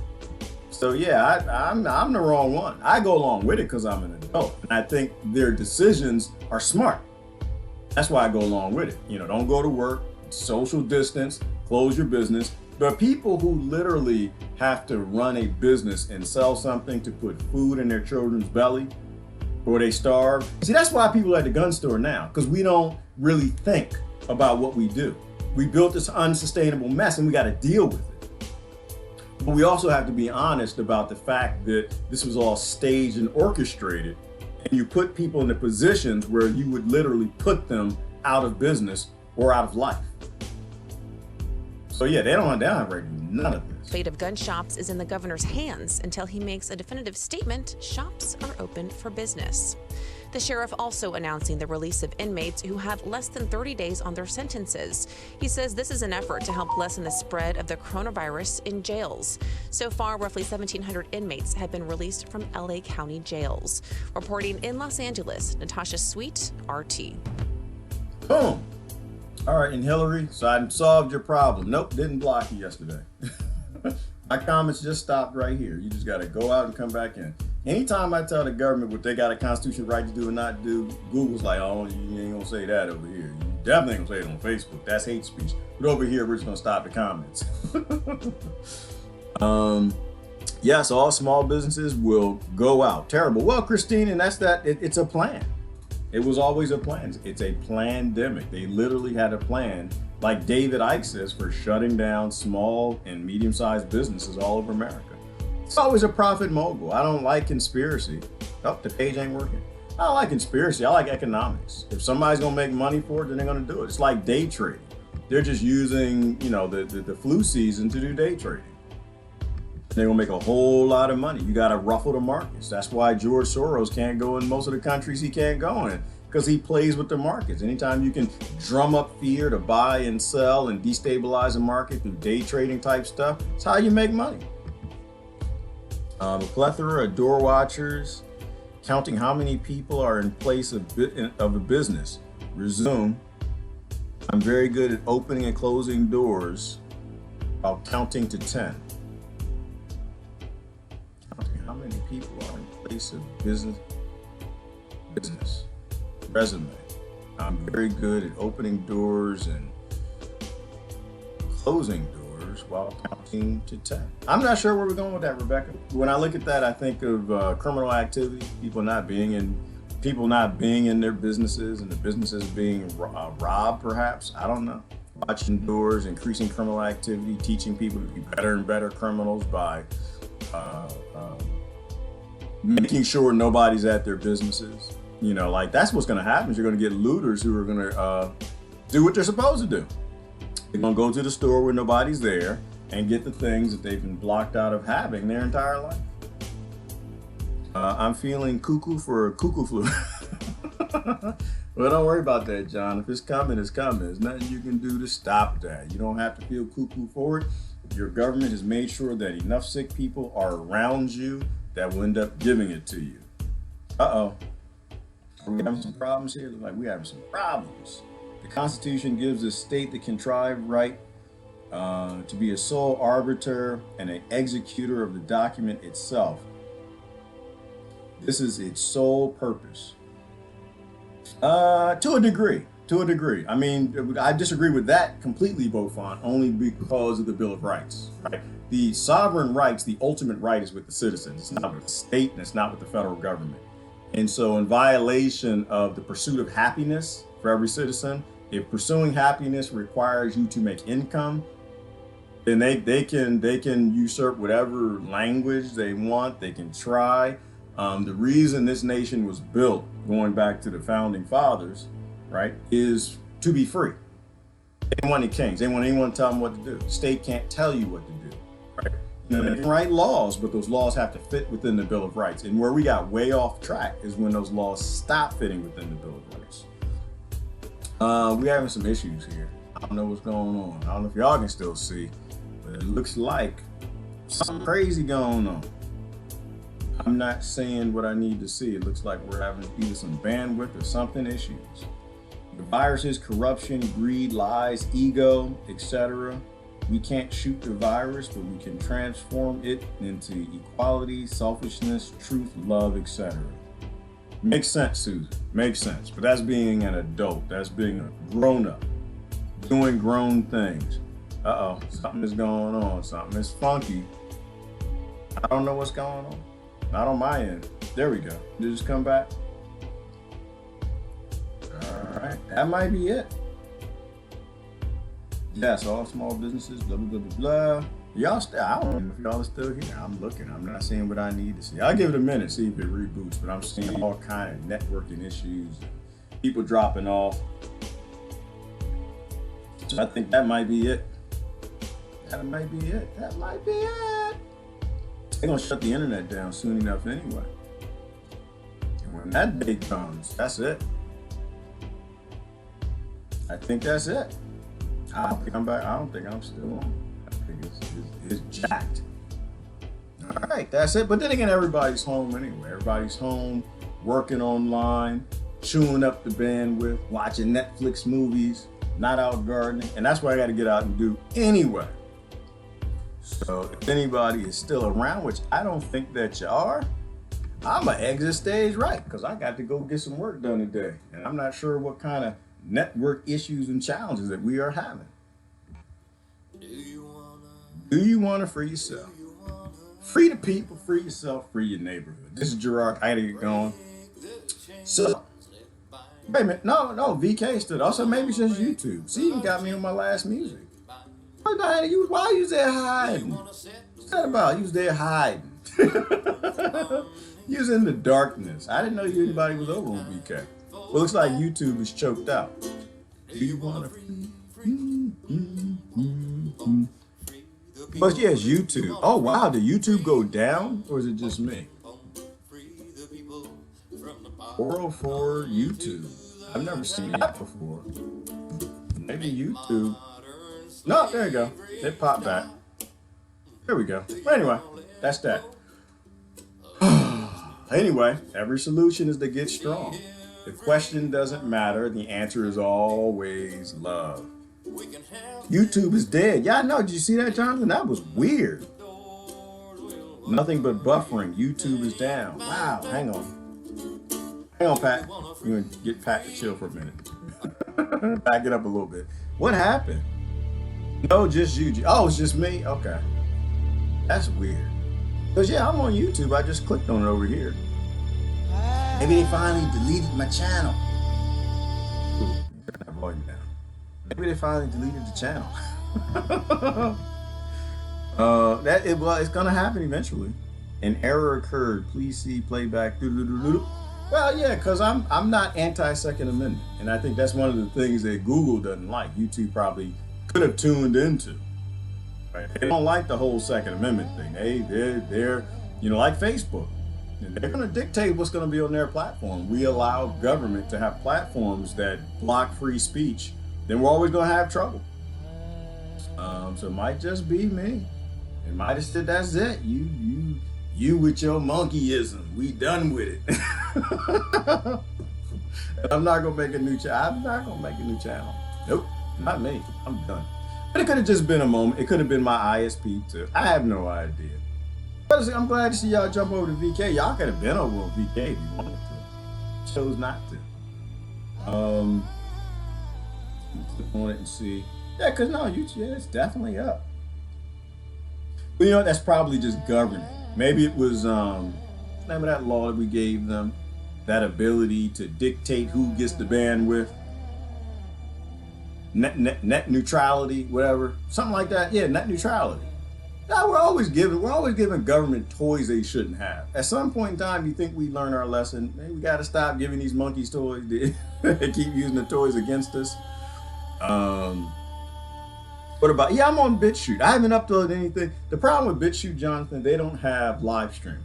So yeah, I'm the wrong one. I go along with it because I'm an adult, and I think their decisions are smart. That's why I go along with it. Don't go to work, social distance, close your business. But people who literally have to run a business and sell something to put food in their children's belly, or they starve. See, that's why people are at the gun store now, because we don't really think about what we do. We built this unsustainable mess and we got to deal with it. But we also have to be honest about the fact that this was all staged and orchestrated, and you put people in the positions where you would literally put them out of business or out of life. So yeah, they don't have right to do none of this. Fate of gun shops is in the governor's hands until he makes a definitive statement. Shops are open for business. The sheriff also announcing the release of inmates who have less than 30 days on their sentences. He says this is an effort to help lessen the spread of the coronavirus in jails. So far, roughly 1,700 inmates have been released from LA County jails. Reporting in Los Angeles, Natasha Sweet, RT. Boom. All right, and Hillary, so I solved your problem. Nope, didn't block you yesterday. My comments just stopped right here. You just got to go out and come back in. Anytime I tell the government what they got a constitutional right to do and not do, Google's like, oh, you ain't gonna say that over here. You definitely ain't gonna say it on Facebook. That's hate speech. But over here, we're just gonna stop the comments. Yeah, so all small businesses will go out. Terrible. Well, Christine, and that's that. It's a plan. It was always a plan. It's a plandemic. They literally had a plan, like David Icke says, for shutting down small and medium-sized businesses all over America. It's always a profit mogul. I don't like conspiracy. Oh, the page ain't working. I don't like conspiracy. I like economics. If somebody's gonna make money for it, then they're gonna do it. It's like day trading. They're just using, the flu season to do day trading. They're gonna make a whole lot of money. You gotta ruffle the markets. That's why George Soros can't go in most of the countries he can't go in, because he plays with the markets. Anytime you can drum up fear to buy and sell and destabilize the market through day trading type stuff, it's how you make money. A plethora of door watchers counting how many people are in place of a business. Resume. I'm very good at opening and closing doors while counting to 10. Counting how many people are in place of business. Resume. I'm very good at opening doors and closing doors while counting to 10. I'm not sure where we're going with that, Rebecca. When I look at that, I think of criminal activity, people not being in their businesses and the businesses being robbed, perhaps. I don't know. Watching doors, increasing criminal activity, teaching people to be better and better criminals by making sure nobody's at their businesses. That's what's going to happen. Is you're going to get looters who are going to do what they're supposed to do. They're going to go to the store where nobody's there and get the things that they've been blocked out of having their entire life. I'm feeling cuckoo for a cuckoo flu. Well, don't worry about that, John. If it's coming, it's coming. There's nothing you can do to stop that. You don't have to feel cuckoo for it. Your government has made sure that enough sick people are around you that will end up giving it to you. Uh-oh. Are we having some problems here? Looks like we're having some problems. The Constitution gives the state the contrived right to be a sole arbiter and an executor of the document itself. This is its sole purpose. To a degree. I mean, I disagree with that completely, Beaufont, only because of the Bill of Rights, right? The sovereign rights, the ultimate right is with the citizens. It's not with the state and it's not with the federal government. And so in violation of the pursuit of happiness for every citizen, if pursuing happiness requires you to make income, then they can usurp whatever language they want. They can try. The reason this nation was built, going back to the founding fathers, right, is to be free. They didn't want any kings. They didn't want anyone to tell them what to do. The state can't tell you what to do, right? They can write laws, but those laws have to fit within the Bill of Rights. And where we got way off track is when those laws stop fitting within the Bill of Rights. We're having some issues here. I don't know what's going on. I don't know if y'all can still see, but it looks like something crazy going on. I'm not seeing what I need to see. It looks like we're having either some bandwidth or something issues. The viruses, corruption, greed, lies, ego, etc. We can't shoot the virus, but we can transform it into equality, selfishness, truth, love, etc. Makes sense, Susan. Makes sense. But that's being an adult. That's being a grown-up. Doing grown things. Uh-oh. Something is going on. Something is funky. I don't know what's going on. Not on my end. There we go. Did it just come back? All right. That might be it. Yes, all small businesses, blah, blah, blah, blah, blah. Y'all still, I don't know if y'all are still here. I'm looking. I'm not seeing what I need to see. I'll give it a minute, see if it reboots, but I'm seeing all kind of networking issues, people dropping off. So I think that might be it. That might be it. That might be it. They're going to shut the internet down soon enough anyway. And when that day comes, that's it. I think that's it. I don't think I'm back. I don't think I'm still on. I think it's jacked. All right, that's it. But then again, everybody's home anyway. Everybody's home, working online, chewing up the bandwidth, watching Netflix movies, not out gardening. And that's what I got to get out and do anyway. So if anybody is still around, which I don't think that you are, I'm going to exit stage right because I got to go get some work done today. And I'm not sure what kind of network issues and challenges that we are having. Do you want to free yourself? Free the people, free yourself, free your neighborhood. This is Gerard. I got to get going. So, wait a minute. No, VK stood. Also, maybe it's just YouTube. See, you got me on my last music. Why you was there hiding? What's that about? You was there hiding. You was in the darkness. I didn't know anybody was over on VK. Well, looks like YouTube is choked out. Do you want to free? But yes, YouTube. Oh wow, did YouTube go down, or is it just me? 404 YouTube. I've never seen that before. Maybe YouTube. No, there you go. It popped back. There we go. But anyway, that's that. Anyway, every solution is to get strong. The question doesn't matter. The answer is always love. YouTube is dead. Yeah, I know. Did you see that, Jonathan? That was weird. Nothing but buffering. YouTube is down. Wow. Hang on. Hang on, Pat. We're going to get Pat to chill for a minute. Back it up a little bit. What happened? No, just you. Oh, it's just me? Okay. That's weird. Because, yeah, I'm on YouTube. I just clicked on it over here. Maybe they finally deleted my channel. Ooh, turn that volume down. Maybe they finally deleted the channel. It's gonna happen eventually. An error occurred. Please see playback. Well, yeah, because I'm not anti-Second Amendment, and I think that's one of the things that Google doesn't like. YouTube probably could have tuned into. Right? They don't like the whole Second Amendment thing. They're like Facebook. And they're going to dictate what's going to be on their platform. We allow government to have platforms that block free speech, then we're always going to have trouble. So it might just be me. It might have said, that's it. You with your monkeyism. We done with it. I'm not going to make a new channel. I'm not going to make a new channel. Nope, not me. I'm done. But it could have just been a moment. It could have been my ISP too. I have no idea. I'm glad to see y'all jump over to VK. Y'all could have been over on VK if you wanted to. Chose not to. Click on it and see. Yeah, because no, it's definitely up. But that's probably just governing. Maybe it was, remember that law that we gave them? That ability to dictate who gets the bandwidth? Net neutrality, whatever. Something like that. Yeah, net neutrality. No, we're always giving government toys they shouldn't have. At some point in time, you think we learn our lesson. Maybe we got to stop giving these monkeys toys. They keep using the toys against us. What about, I'm on BitChute. I haven't uploaded anything. The problem with BitChute, Jonathan, they don't have live streaming.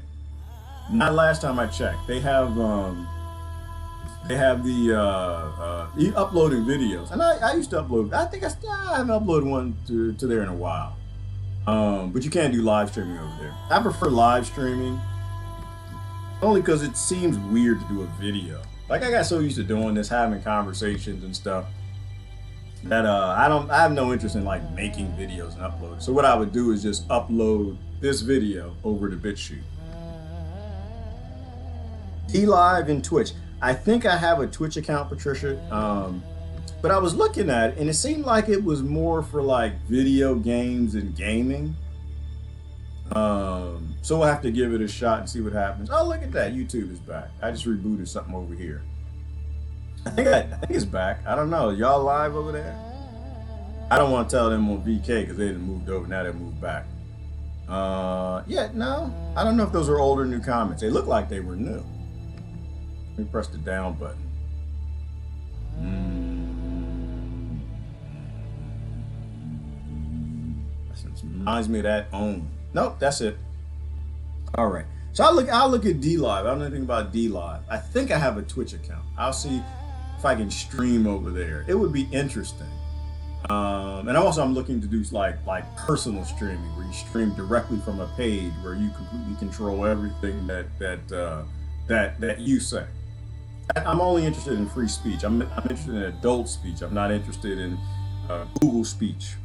Not last time I checked. They have the uploading videos. And I used to upload. I think I haven't uploaded one to there in a while. But you can't do live streaming over there. I prefer live streaming Only because it seems weird to do a video. Like, I got so used to doing this, having conversations and stuff, that I have no interest in like making videos and uploading. So what I would do is just upload this video over to BitChute. DLive and Twitch. I think I have a Twitch account, Patricia. But I was looking at it and it seemed like it was more for like video games and gaming. So we'll have to give it a shot and see what happens. Oh, look at that. YouTube is back. I just rebooted something over here. I think it's back. I don't know. Y'all live over there? I don't want to tell them on VK because they didn't moved over. Now they moved back. Yeah, no. I don't know if those are old or new comments. They look like they were new. Let me press the down button. That reminds me of that own. Nope, that's it. All right. So I'll look at DLive. I don't know anything about DLive. I think I have a Twitch account. I'll see if I can stream over there. It would be interesting. And also I'm looking to do like personal streaming, where you stream directly from a page where you completely control everything that you say. I'm only interested in free speech. I'm interested in adult speech. I'm not interested in Google speech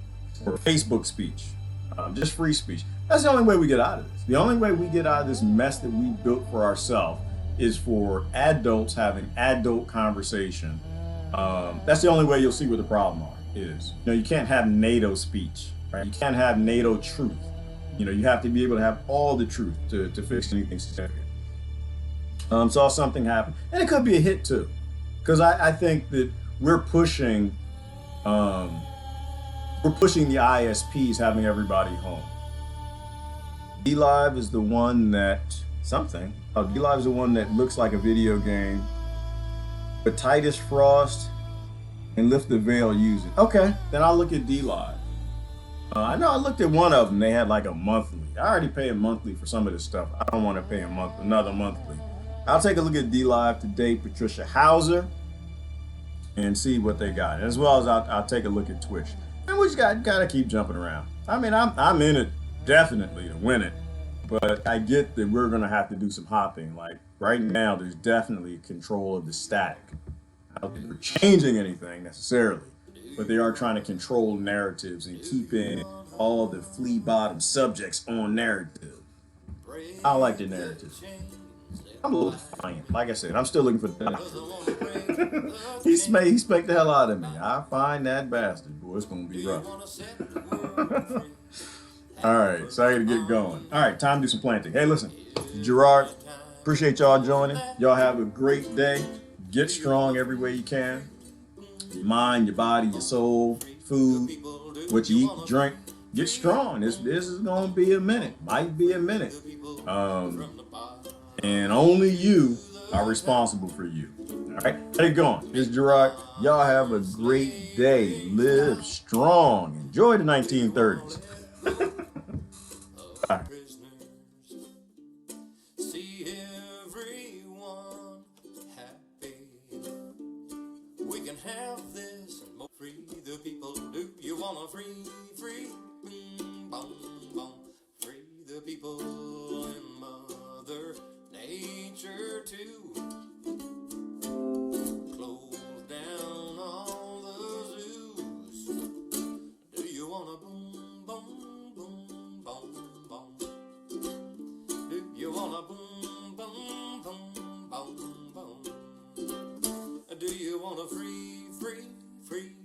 or Facebook speech. Just free speech. That's the only way we get out of this. The only way we get out of this mess that we built for ourselves is for adults having adult conversation. That's the only way you'll see what the problem is. You know, you can't have NATO speech, right? You can't have NATO truth. You know, you have to be able to have all the truth to fix anything significant. Saw something happen, and it could be a hit too, because I think that we're pushing the ISPs having everybody home. DLive is the one that DLive is the one that looks like a video game. But Titus Frost and Lift the Veil use it. Okay, then I'll look at DLive. I know I looked at one of them. They had like a monthly. I already pay a monthly for some of this stuff. I don't want to pay another monthly. I'll take a look at DLive today, Patricia Hauser, and see what they got. As well as I'll take a look at Twitch. And we just gotta keep jumping around. I mean, I'm in it definitely to win it, but I get that we're gonna have to do some hopping. Like right now, there's definitely control of the static. I don't think we're changing anything necessarily, but they are trying to control narratives and keeping all the flea bottom subjects on narrative. I like the narrative. I'm a little defiant. Like I said, I'm still looking for the doctor. He spanked the hell out of me. I find that bastard. Boy, it's going to be rough. All right, so I got to get going. All right, time to do some planting. Hey, listen, Gerard, appreciate y'all joining. Y'all have a great day. Get strong every way you can. Your mind, your body, your soul, food, what you eat, you drink. Get strong. This is going to be a minute. Might be a minute. And only you are responsible for you. All right, hey, going. It's Gerard. Y'all have a great day. Live strong. Enjoy the 1930s. Bye. See everyone happy. We can have this and more. Free the people. Do you wanna free? Bum, bum. Free the people and Mother Nature too. Close down all the zoos. Do you wanna boom, boom, boom, boom, boom? Do you wanna boom, boom, boom, boom, boom? Do you wanna free?